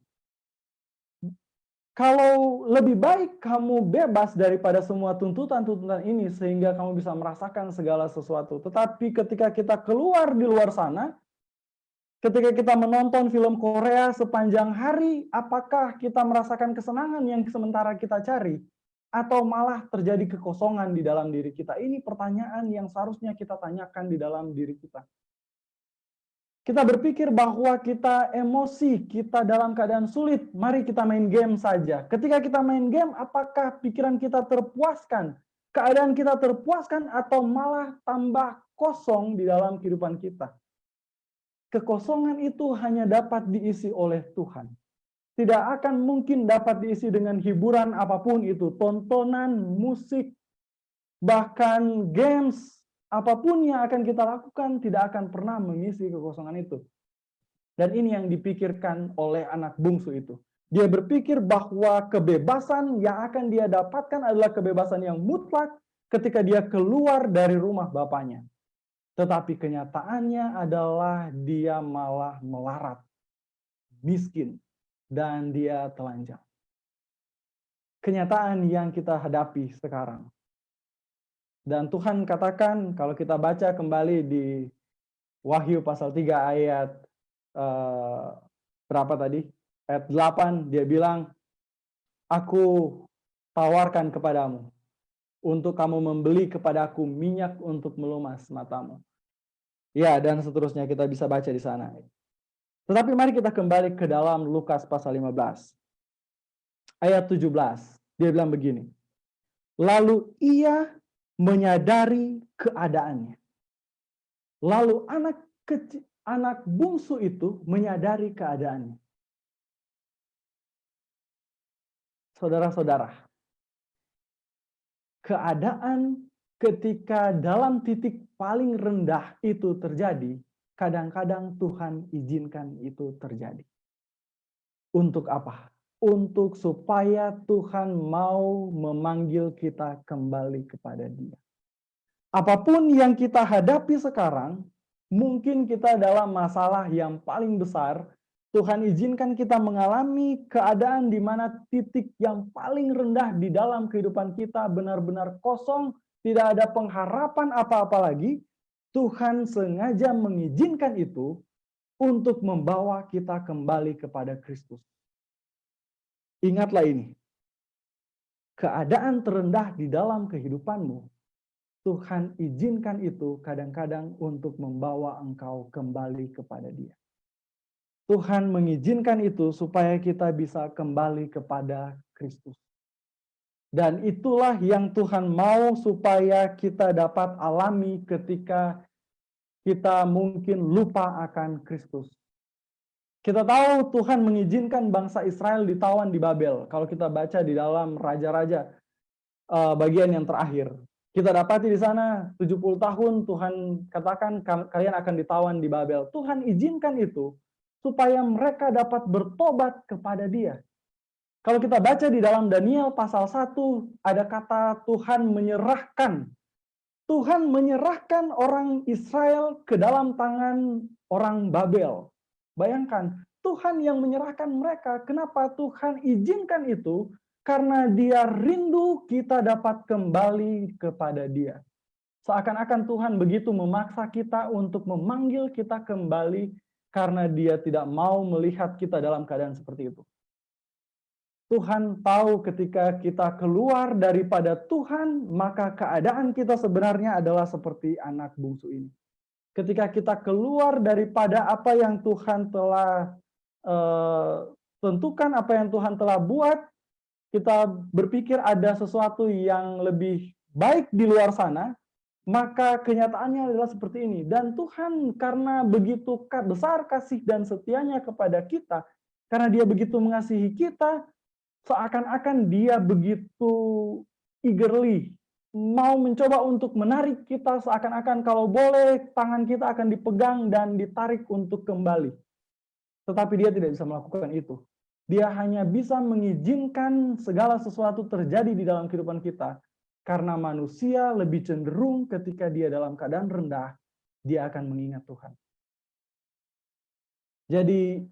Kalau lebih baik kamu bebas daripada semua tuntutan-tuntutan ini sehingga kamu bisa merasakan segala sesuatu. Tetapi ketika kita keluar di luar sana, ketika kita menonton film Korea sepanjang hari, apakah kita merasakan kesenangan yang sementara kita cari? Atau malah terjadi kekosongan di dalam diri kita? Ini pertanyaan yang seharusnya kita tanyakan di dalam diri kita. Kita berpikir bahwa kita emosi, kita dalam keadaan sulit, mari kita main game saja. Ketika kita main game, apakah pikiran kita terpuaskan? Keadaan kita terpuaskan atau malah tambah kosong di dalam kehidupan kita? Kekosongan itu hanya dapat diisi oleh Tuhan. Tidak akan mungkin dapat diisi dengan hiburan apapun itu, tontonan, musik, bahkan games, apapun yang akan kita lakukan tidak akan pernah mengisi kekosongan itu. Dan ini yang dipikirkan oleh anak bungsu itu. Dia berpikir bahwa kebebasan yang akan dia dapatkan adalah kebebasan yang mutlak ketika dia keluar dari rumah bapaknya. Tetapi kenyataannya adalah dia malah melarat, miskin, dan dia telanjang. Kenyataan yang kita hadapi sekarang. Dan Tuhan katakan, kalau kita baca kembali di Wahyu pasal 3 ayat berapa tadi? Ayat 8, dia bilang, aku tawarkan kepadamu, untuk kamu membeli kepadaku minyak untuk melumas matamu. Ya, dan seterusnya kita bisa baca di sana. Tetapi mari kita kembali ke dalam Lukas pasal 15. Ayat 17. Dia bilang begini. Lalu ia menyadari keadaannya. Lalu anak bungsu itu menyadari keadaannya. Saudara-saudara, keadaan ketika dalam titik paling rendah itu terjadi, kadang-kadang Tuhan izinkan itu terjadi. Untuk apa? Untuk supaya Tuhan mau memanggil kita kembali kepada Dia. Apapun yang kita hadapi sekarang, mungkin kita dalam masalah yang paling besar, Tuhan izinkan kita mengalami keadaan di mana titik yang paling rendah di dalam kehidupan kita benar-benar kosong, tidak ada pengharapan apa-apa lagi. Tuhan sengaja mengizinkan itu untuk membawa kita kembali kepada Kristus. Ingatlah ini, keadaan terendah di dalam kehidupanmu, Tuhan izinkan itu kadang-kadang untuk membawa engkau kembali kepada Dia. Tuhan mengizinkan itu supaya kita bisa kembali kepada Kristus. Dan itulah yang Tuhan mau supaya kita dapat alami ketika kita mungkin lupa akan Kristus. Kita tahu Tuhan mengizinkan bangsa Israel ditawan di Babel. Kalau kita baca di dalam Raja-Raja bagian yang terakhir. Kita dapati di sana 70 tahun Tuhan katakan kalian akan ditawan di Babel. Tuhan izinkan itu supaya mereka dapat bertobat kepada Dia. Kalau kita baca di dalam Daniel pasal 1, ada kata Tuhan menyerahkan. Tuhan menyerahkan orang Israel ke dalam tangan orang Babel. Bayangkan, Tuhan yang menyerahkan mereka. Kenapa Tuhan izinkan itu? Karena Dia rindu kita dapat kembali kepada Dia. Seakan-akan Tuhan begitu memaksa kita untuk memanggil kita kembali karena Dia tidak mau melihat kita dalam keadaan seperti itu. Tuhan tahu ketika kita keluar daripada Tuhan, maka keadaan kita sebenarnya adalah seperti anak bungsu ini. Ketika kita keluar daripada apa yang Tuhan telah tentukan, apa yang Tuhan telah buat, kita berpikir ada sesuatu yang lebih baik di luar sana, maka kenyataannya adalah seperti ini. Dan Tuhan karena begitu besar kasih dan setianya kepada kita, karena Dia begitu mengasihi kita, seakan-akan Dia begitu eagerly mau mencoba untuk menarik kita, seakan-akan kalau boleh tangan kita akan dipegang dan ditarik untuk kembali. Tetapi Dia tidak bisa melakukan itu. Dia hanya bisa mengizinkan segala sesuatu terjadi di dalam kehidupan kita karena manusia lebih cenderung ketika dia dalam keadaan rendah, dia akan mengingat Tuhan. Jadi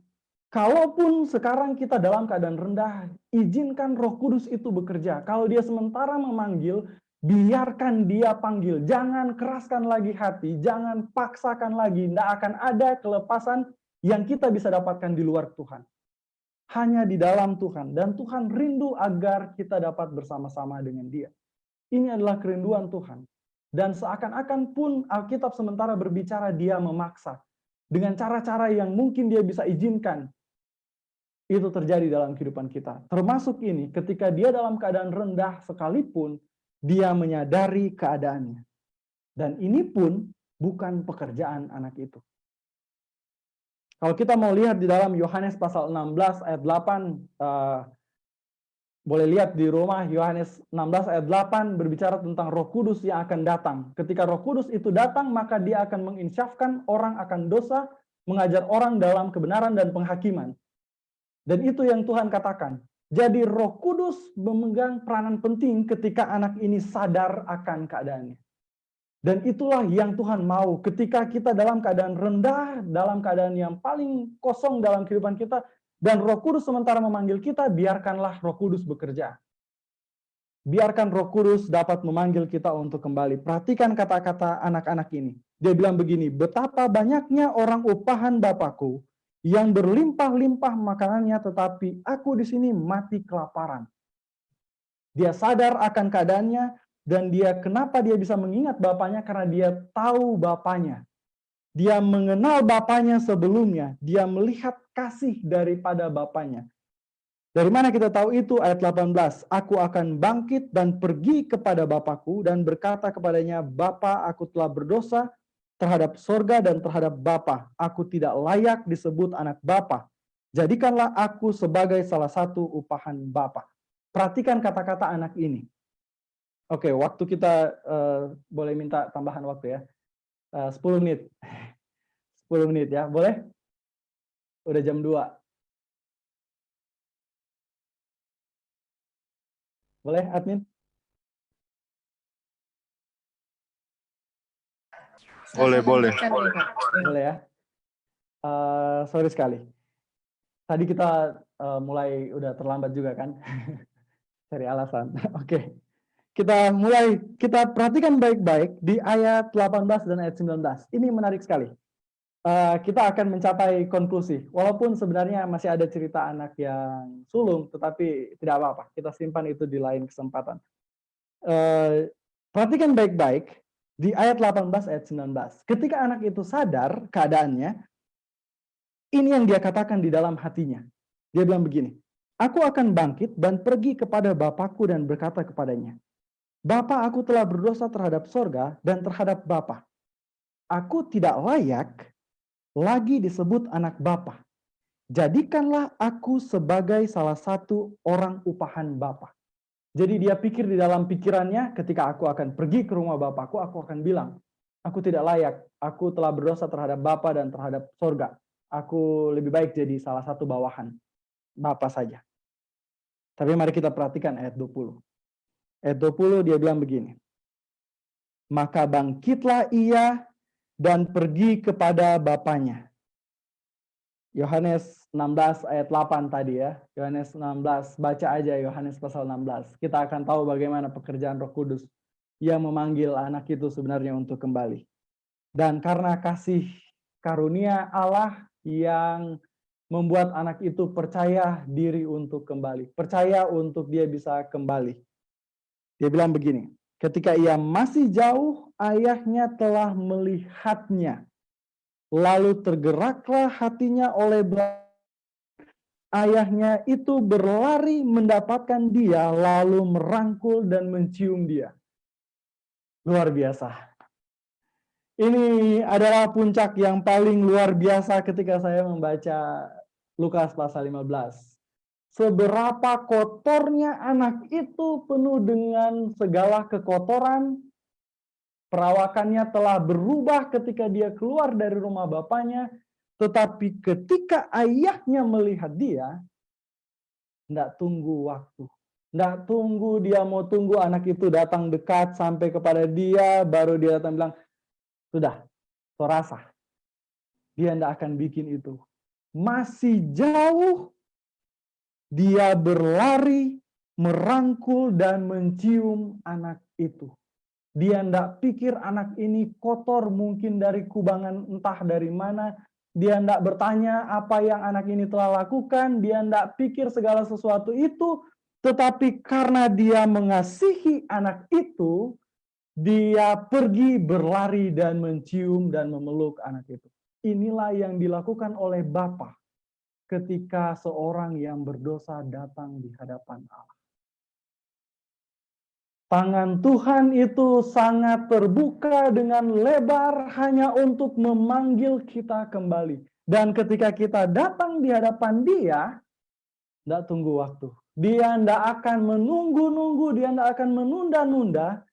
kalaupun sekarang kita dalam keadaan rendah, izinkan Roh Kudus itu bekerja. Kalau Dia sementara memanggil, biarkan Dia panggil. Jangan keraskan lagi hati, jangan paksakan lagi. Tidak akan ada kelepasan yang kita bisa dapatkan di luar Tuhan. Hanya di dalam Tuhan. Dan Tuhan rindu agar kita dapat bersama-sama dengan Dia. Ini adalah kerinduan Tuhan. Dan seakan-akan pun Alkitab sementara berbicara Dia memaksa. Dengan cara-cara yang mungkin Dia bisa izinkan. Itu terjadi dalam kehidupan kita. Termasuk ini, ketika dia dalam keadaan rendah sekalipun, dia menyadari keadaannya. Dan ini pun bukan pekerjaan anak itu. Kalau kita mau lihat di dalam Yohanes pasal 16 ayat 8, boleh lihat di rumah, Yohanes 16 ayat 8 berbicara tentang Roh Kudus yang akan datang. Ketika Roh Kudus itu datang, maka Dia akan menginsyafkan orang akan dosa, mengajar orang dalam kebenaran dan penghakiman. Dan itu yang Tuhan katakan. Jadi Roh Kudus memegang peranan penting ketika anak ini sadar akan keadaannya. Dan itulah yang Tuhan mau ketika kita dalam keadaan rendah, dalam keadaan yang paling kosong dalam kehidupan kita, dan Roh Kudus sementara memanggil kita, biarkanlah Roh Kudus bekerja. Biarkan Roh Kudus dapat memanggil kita untuk kembali. Perhatikan kata-kata anak-anak ini. Dia bilang begini, betapa banyaknya orang upahan Bapakku yang berlimpah-limpah makanannya, tetapi aku di sini mati kelaparan. Dia sadar akan keadaannya, dan kenapa dia bisa mengingat bapaknya? Karena dia tahu bapaknya. Dia mengenal bapaknya sebelumnya. Dia melihat kasih daripada bapaknya. Dari mana kita tahu itu? Ayat 18. Aku akan bangkit dan pergi kepada bapakku dan berkata kepadanya, Bapa, aku telah berdosa terhadap sorga dan terhadap Bapa. Aku tidak layak disebut anak Bapa. Jadikanlah aku sebagai salah satu upahan Bapa. Perhatikan kata-kata anak ini. Oke, waktu kita boleh minta tambahan waktu ya. 10 menit. 10 menit ya, boleh? Udah jam 2. Boleh, admin? Boleh. Boleh ya. Sorry sekali. Tadi kita mulai udah terlambat juga kan. Cari alasan. Oke. Kita perhatikan baik-baik di ayat 18 dan ayat 19. Ini menarik sekali. Kita akan mencapai konklusi. Walaupun sebenarnya masih ada cerita anak yang sulung, tetapi tidak apa-apa. Kita simpan itu di lain kesempatan. Perhatikan baik-baik di ayat 18 ayat 19. Ketika anak itu sadar keadaannya, Ini yang dia katakan di dalam hatinya. Dia bilang begini, aku akan bangkit dan pergi kepada bapakku dan berkata kepadanya, Bapa, aku telah berdosa terhadap sorga dan terhadap Bapa. Aku tidak layak lagi disebut anak Bapa. Jadikanlah aku sebagai salah satu orang upahan Bapa. Jadi dia pikir di dalam pikirannya, ketika aku akan pergi ke rumah Bapakku, aku akan bilang, aku tidak layak, aku telah berdosa terhadap Bapa dan terhadap sorga. Aku lebih baik jadi salah satu bawahan Bapa saja. Tapi mari kita perhatikan ayat 20. Ayat 20 dia bilang begini, maka bangkitlah ia dan pergi kepada bapaknya. Yohanes 16 ayat 8 tadi ya. Yohanes 16, baca aja Yohanes pasal 16. Kita akan tahu bagaimana pekerjaan Roh Kudus yang memanggil anak itu sebenarnya untuk kembali. Dan karena kasih karunia Allah yang membuat anak itu percaya diri untuk kembali. Percaya untuk dia bisa kembali. Dia bilang begini, ketika ia masih jauh, ayahnya telah melihatnya. Lalu tergeraklah hatinya oleh ayahnya itu berlari mendapatkan dia, lalu merangkul dan mencium dia. Luar biasa. Ini adalah puncak yang paling luar biasa ketika saya membaca Lukas pasal 15. Seberapa kotornya anak itu penuh dengan segala kekotoran, perawakannya telah berubah ketika dia keluar dari rumah bapaknya, tetapi ketika ayahnya melihat dia, tidak tunggu waktu. Tidak tunggu dia mau tunggu anak itu datang dekat sampai kepada dia, baru dia datang bilang, sudah, sorasa. Dia tidak akan bikin itu. Masih jauh, dia berlari, merangkul dan mencium anak itu. Dia tidak pikir anak ini kotor mungkin dari kubangan entah dari mana. Dia tidak bertanya apa yang anak ini telah lakukan. Dia tidak pikir segala sesuatu itu. Tetapi karena dia mengasihi anak itu, dia pergi berlari dan mencium dan memeluk anak itu. Inilah yang dilakukan oleh Bapa ketika seorang yang berdosa datang di hadapan Allah. Tangan Tuhan itu sangat terbuka dengan lebar hanya untuk memanggil kita kembali. Dan ketika kita datang di hadapan Dia, tidak tunggu waktu. Dia tidak akan menunggu-nunggu, dia tidak akan menunda-nunda.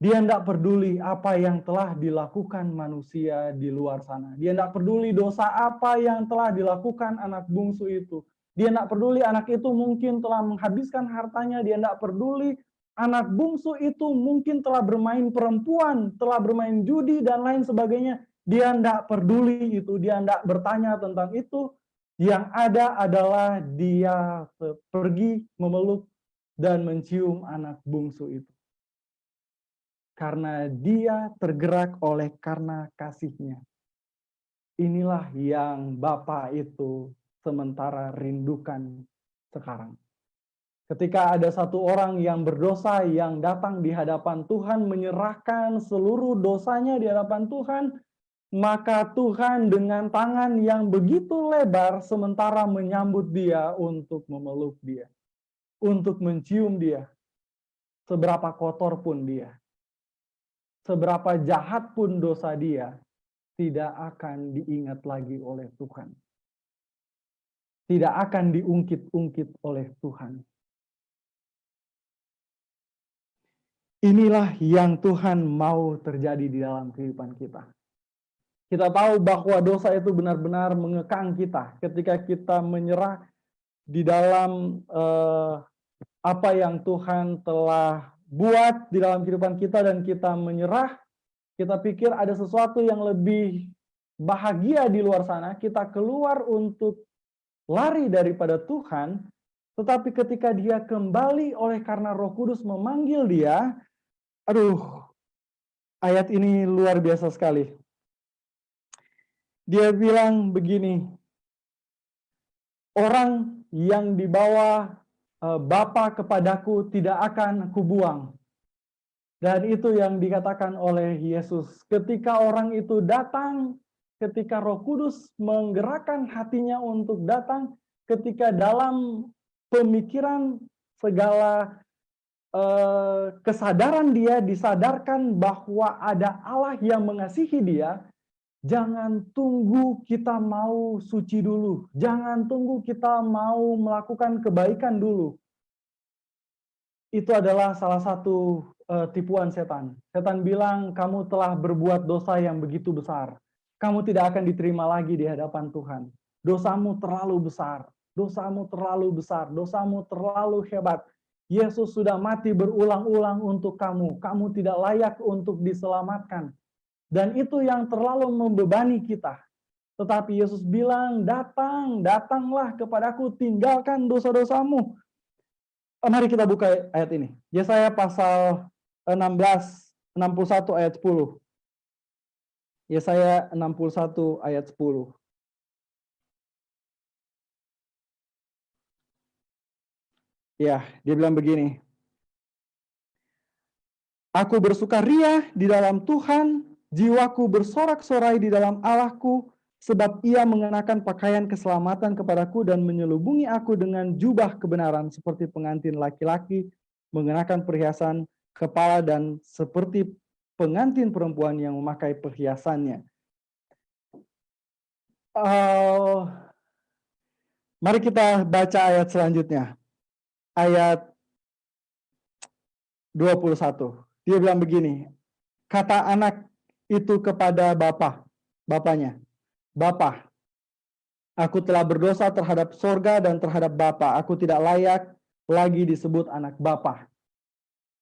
Dia tidak peduli apa yang telah dilakukan manusia di luar sana. Dia tidak peduli dosa apa yang telah dilakukan anak bungsu itu. Dia tidak peduli anak itu mungkin telah menghabiskan hartanya. Dia tidak peduli anak bungsu itu mungkin telah bermain perempuan, telah bermain judi dan lain sebagainya. Dia tidak peduli itu. Dia tidak bertanya tentang itu. Yang ada adalah dia pergi memeluk dan mencium anak bungsu itu. Karena dia tergerak oleh karena kasihnya. Inilah yang Bapa itu sementara rindukan sekarang. Ketika ada satu orang yang berdosa yang datang di hadapan Tuhan, menyerahkan seluruh dosanya di hadapan Tuhan, maka Tuhan dengan tangan yang begitu lebar sementara menyambut dia untuk memeluk dia, untuk mencium dia, seberapa kotor pun dia. Seberapa jahat pun dosa dia, tidak akan diingat lagi oleh Tuhan. Tidak akan diungkit-ungkit oleh Tuhan. Inilah yang Tuhan mau terjadi di dalam kehidupan kita. Kita tahu bahwa dosa itu benar-benar mengekang kita. Ketika kita menyerah di dalam apa yang Tuhan telah buat di dalam kehidupan kita dan kita menyerah, kita pikir ada sesuatu yang lebih bahagia di luar sana, kita keluar untuk lari daripada Tuhan, tetapi ketika dia kembali oleh karena Roh Kudus memanggil dia, ayat ini luar biasa sekali. Dia bilang begini, orang yang dibawa Bapa kepadaku tidak akan kubuang. Dan itu yang dikatakan oleh Yesus. Ketika orang itu datang ketika Roh Kudus menggerakkan hatinya untuk datang, ketika dalam pemikiran segala kesadaran dia disadarkan bahwa ada Allah yang mengasihi dia, jangan tunggu kita mau suci dulu. Jangan tunggu kita mau melakukan kebaikan dulu. Itu adalah salah satu tipuan setan. Setan bilang, kamu telah berbuat dosa yang begitu besar. Kamu tidak akan diterima lagi di hadapan Tuhan. Dosamu terlalu besar. Dosamu terlalu besar. Dosamu terlalu hebat. Yesus sudah mati berulang-ulang untuk kamu. Kamu tidak layak untuk diselamatkan. Dan itu yang terlalu membebani kita. Tetapi Yesus bilang, datanglah kepadaku, tinggalkan dosa-dosamu. Mari kita buka ayat ini. Yesaya pasal 16, 61 ayat 10. Yesaya 61 ayat 10. Ya, dia bilang begini. Aku bersukaria di dalam Tuhan, jiwaku bersorak-sorai di dalam Allahku, sebab ia mengenakan pakaian keselamatan kepadaku dan menyelubungi aku dengan jubah kebenaran seperti pengantin laki-laki mengenakan perhiasan kepala dan seperti pengantin perempuan yang memakai perhiasannya. Mari kita baca ayat selanjutnya. Ayat 21. Dia bilang begini, kata anak itu kepada bapaknya, Bapa, aku telah berdosa terhadap sorga dan terhadap Bapa. Aku tidak layak lagi disebut anak Bapa.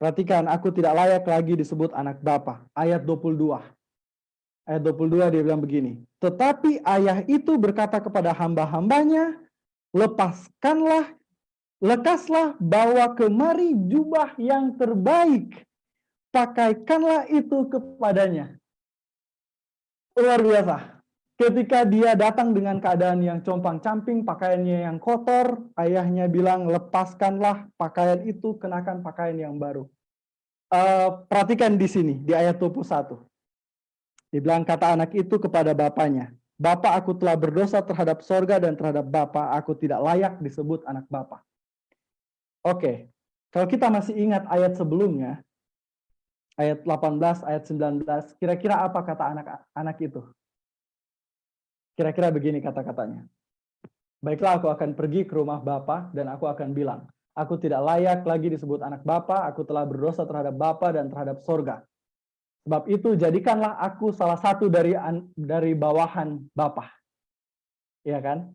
Perhatikan, aku tidak layak lagi disebut anak Bapa. Ayat 22. Ayat 22 dia bilang begini, tetapi ayah itu berkata kepada hamba-hambanya, lekaslah bawa kemari jubah yang terbaik, pakaikanlah itu kepadanya. Luar biasa. Ketika dia datang dengan keadaan yang compang-camping, pakaiannya yang kotor, ayahnya bilang, lepaskanlah pakaian itu, kenakan pakaian yang baru. Perhatikan di sini, di ayat 21. Dibilang kata anak itu kepada bapaknya, Bapa, aku telah berdosa terhadap sorga dan terhadap Bapa, aku tidak layak disebut anak Bapa. Oke, kalau kita masih ingat ayat sebelumnya, ayat 18, ayat 19, kira-kira apa kata anak itu? Kira-kira begini kata-katanya. Baiklah, aku akan pergi ke rumah Bapa dan aku akan bilang, aku tidak layak lagi disebut anak Bapa, aku telah berdosa terhadap Bapa dan terhadap sorga. Sebab itu jadikanlah aku salah satu dari bawahan Bapa. Ya kan?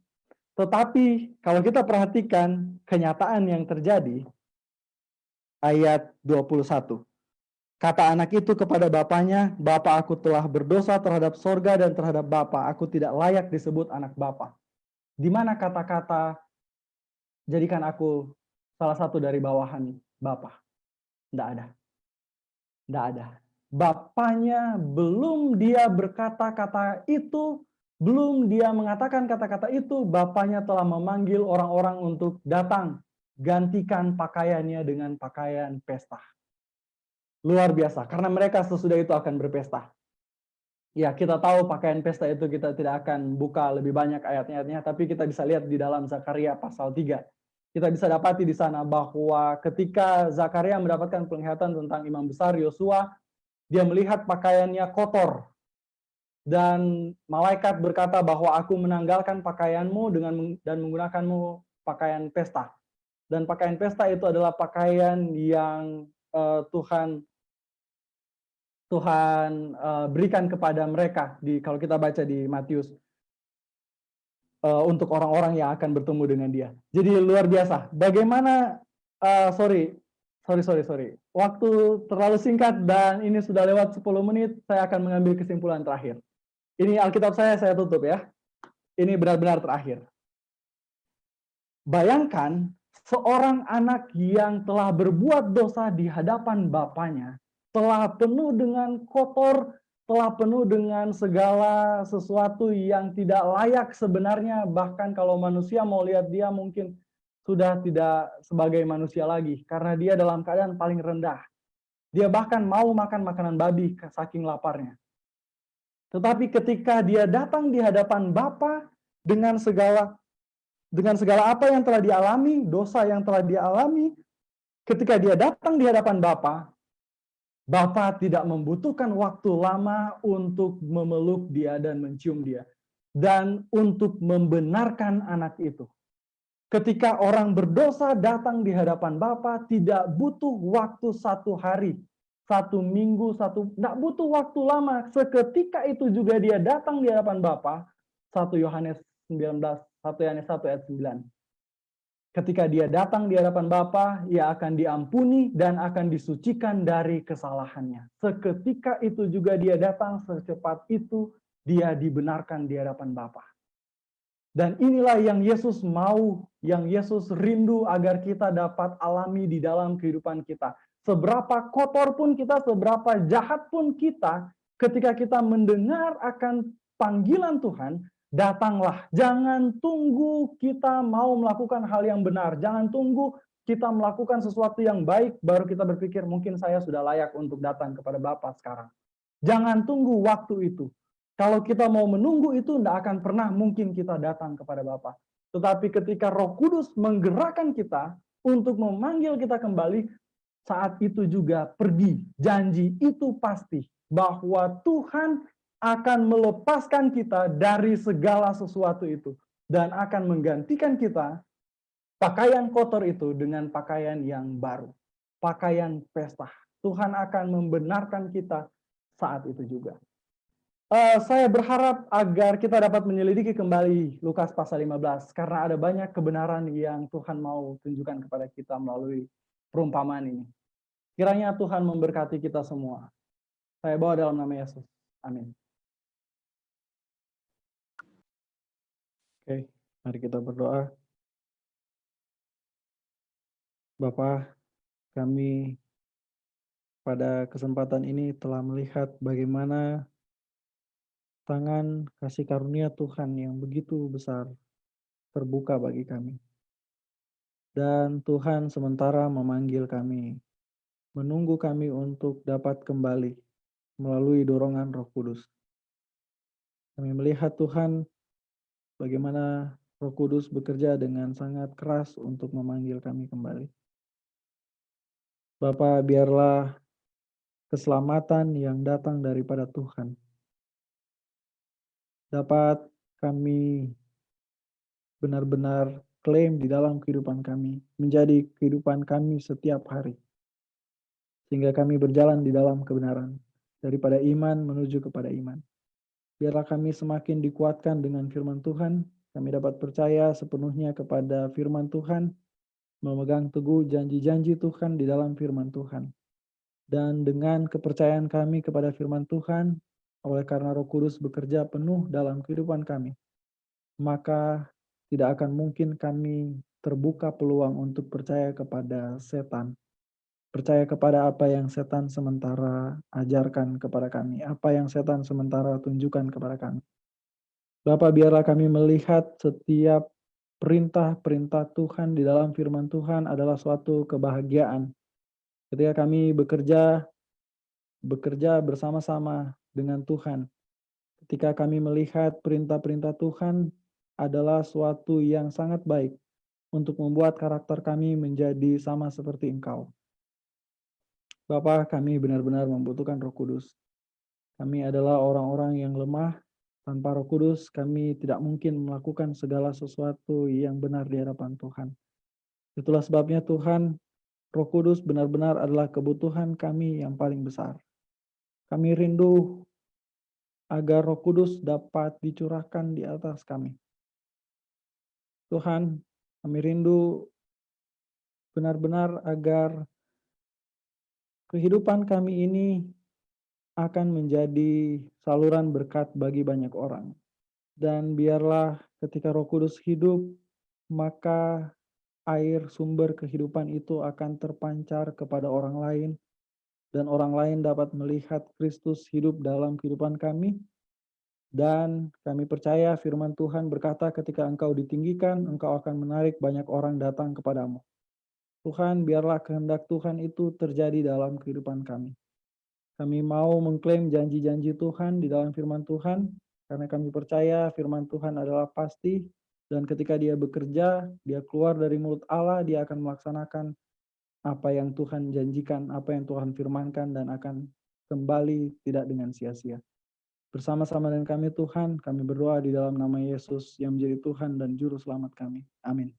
Tetapi kalau kita perhatikan kenyataan yang terjadi, ayat 21. Kata anak itu kepada bapaknya, Bapa, aku telah berdosa terhadap sorga dan terhadap Bapa, aku tidak layak disebut anak Bapa. Di mana kata-kata jadikan aku salah satu dari bawahan Bapa? Tidak ada. Tidak ada. Bapaknya belum dia berkata-kata itu, belum dia mengatakan kata-kata itu, bapaknya telah memanggil orang-orang untuk datang, gantikan pakaiannya dengan pakaian pesta. Luar biasa, karena mereka sesudah itu akan berpesta. Ya, kita tahu pakaian pesta itu kita tidak akan buka lebih banyak ayat-ayatnya, tapi kita bisa lihat di dalam Zakaria pasal 3. Kita bisa dapati di sana bahwa ketika Zakaria mendapatkan penglihatan tentang imam besar Yosua, dia melihat pakaiannya kotor. Dan malaikat berkata bahwa aku menanggalkan pakaianmu dan menggunakanmu pakaian pesta. Dan pakaian pesta itu adalah pakaian yang Tuhan berikan kepada mereka kalau kita baca di Matius untuk orang-orang yang akan bertemu dengan dia. Jadi luar biasa. Bagaimana sorry. Waktu terlalu singkat dan ini sudah lewat 10 menit, saya akan mengambil kesimpulan terakhir. Ini Alkitab saya tutup ya. Ini benar-benar terakhir. Bayangkan seorang anak yang telah berbuat dosa di hadapan bapaknya, telah penuh dengan kotor, telah penuh dengan segala sesuatu yang tidak layak sebenarnya, bahkan kalau manusia mau lihat dia mungkin sudah tidak sebagai manusia lagi, karena dia dalam keadaan paling rendah. Dia bahkan mau makan makanan babi saking laparnya. Tetapi ketika dia datang di hadapan Bapa dengan segala apa yang telah dialami, dosa yang telah dialami, ketika dia datang di hadapan Bapa, Bapa tidak membutuhkan waktu lama untuk memeluk dia dan mencium dia, dan untuk membenarkan anak itu. Ketika orang berdosa datang di hadapan Bapa, tidak butuh waktu 1 hari, 1 minggu, tidak butuh waktu lama. Seketika itu juga dia datang di hadapan Bapa. 1 Yohanes 19, 1 Yohanes 1 ayat 9. Ketika dia datang di hadapan Bapa, ia akan diampuni dan akan disucikan dari kesalahannya. Seketika itu juga dia datang, secepat itu dia dibenarkan di hadapan Bapa. Dan inilah yang Yesus mau, yang Yesus rindu agar kita dapat alami di dalam kehidupan kita. Seberapa kotor pun kita, seberapa jahat pun kita, ketika kita mendengar akan panggilan Tuhan, datanglah. Jangan tunggu kita mau melakukan hal yang benar. Jangan tunggu kita melakukan sesuatu yang baik, baru kita berpikir mungkin saya sudah layak untuk datang kepada Bapa sekarang. Jangan tunggu waktu itu. Kalau kita mau menunggu itu, tidak akan pernah mungkin kita datang kepada Bapa. Tetapi ketika Roh Kudus menggerakkan kita untuk memanggil kita kembali, saat itu juga pergi. Janji itu pasti bahwa Tuhan akan melepaskan kita dari segala sesuatu itu dan akan menggantikan kita pakaian kotor itu dengan pakaian yang baru, pakaian pesta. Tuhan akan membenarkan kita saat itu juga. Saya berharap agar kita dapat menyelidiki kembali Lukas pasal 15, karena ada banyak kebenaran yang Tuhan mau tunjukkan kepada kita melalui perumpamaan ini. Kiranya Tuhan memberkati kita semua. Saya bawa dalam nama Yesus. Amin. Oke, mari kita berdoa. Bapa, kami pada kesempatan ini telah melihat bagaimana tangan kasih karunia Tuhan yang begitu besar terbuka bagi kami. Dan Tuhan sementara memanggil kami, menunggu kami untuk dapat kembali melalui dorongan Roh Kudus. Kami melihat Tuhan bagaimana Roh Kudus bekerja dengan sangat keras untuk memanggil kami kembali. Bapa, biarlah keselamatan yang datang daripada Tuhan dapat kami benar-benar klaim di dalam kehidupan kami, menjadi kehidupan kami setiap hari. Sehingga kami berjalan di dalam kebenaran, daripada iman menuju kepada iman. Biarlah kami semakin dikuatkan dengan firman Tuhan, kami dapat percaya sepenuhnya kepada firman Tuhan, memegang teguh janji-janji Tuhan di dalam firman Tuhan. Dan dengan kepercayaan kami kepada firman Tuhan, oleh karena Roh Kudus bekerja penuh dalam kehidupan kami, maka tidak akan mungkin kami terbuka peluang untuk percaya kepada setan. Percaya kepada apa yang setan sementara ajarkan kepada kami, apa yang setan sementara tunjukkan kepada kami. Bapa, biarlah kami melihat setiap perintah-perintah Tuhan di dalam firman Tuhan adalah suatu kebahagiaan. Ketika kami bekerja bersama-sama dengan Tuhan. Ketika kami melihat perintah-perintah Tuhan adalah suatu yang sangat baik untuk membuat karakter kami menjadi sama seperti Engkau. Bapa, kami benar-benar membutuhkan Roh Kudus. Kami adalah orang-orang yang lemah. Tanpa Roh Kudus, kami tidak mungkin melakukan segala sesuatu yang benar di hadapan Tuhan. Itulah sebabnya Tuhan, Roh Kudus benar-benar adalah kebutuhan kami yang paling besar. Kami rindu agar Roh Kudus dapat dicurahkan di atas kami. Tuhan, kami rindu benar-benar agar kehidupan kami ini akan menjadi saluran berkat bagi banyak orang. Dan biarlah ketika Roh Kudus hidup, maka air sumber kehidupan itu akan terpancar kepada orang lain, dan orang lain dapat melihat Kristus hidup dalam kehidupan kami. Dan kami percaya firman Tuhan berkata ketika Engkau ditinggikan, Engkau akan menarik banyak orang datang kepadamu. Tuhan, biarlah kehendak Tuhan itu terjadi dalam kehidupan kami. Kami mau mengklaim janji-janji Tuhan di dalam firman Tuhan, karena kami percaya firman Tuhan adalah pasti, dan ketika dia bekerja, dia keluar dari mulut Allah, dia akan melaksanakan apa yang Tuhan janjikan, apa yang Tuhan firmankan, dan akan kembali tidak dengan sia-sia. Bersama-sama dengan kami Tuhan, kami berdoa di dalam nama Yesus yang menjadi Tuhan dan Juru Selamat kami. Amin.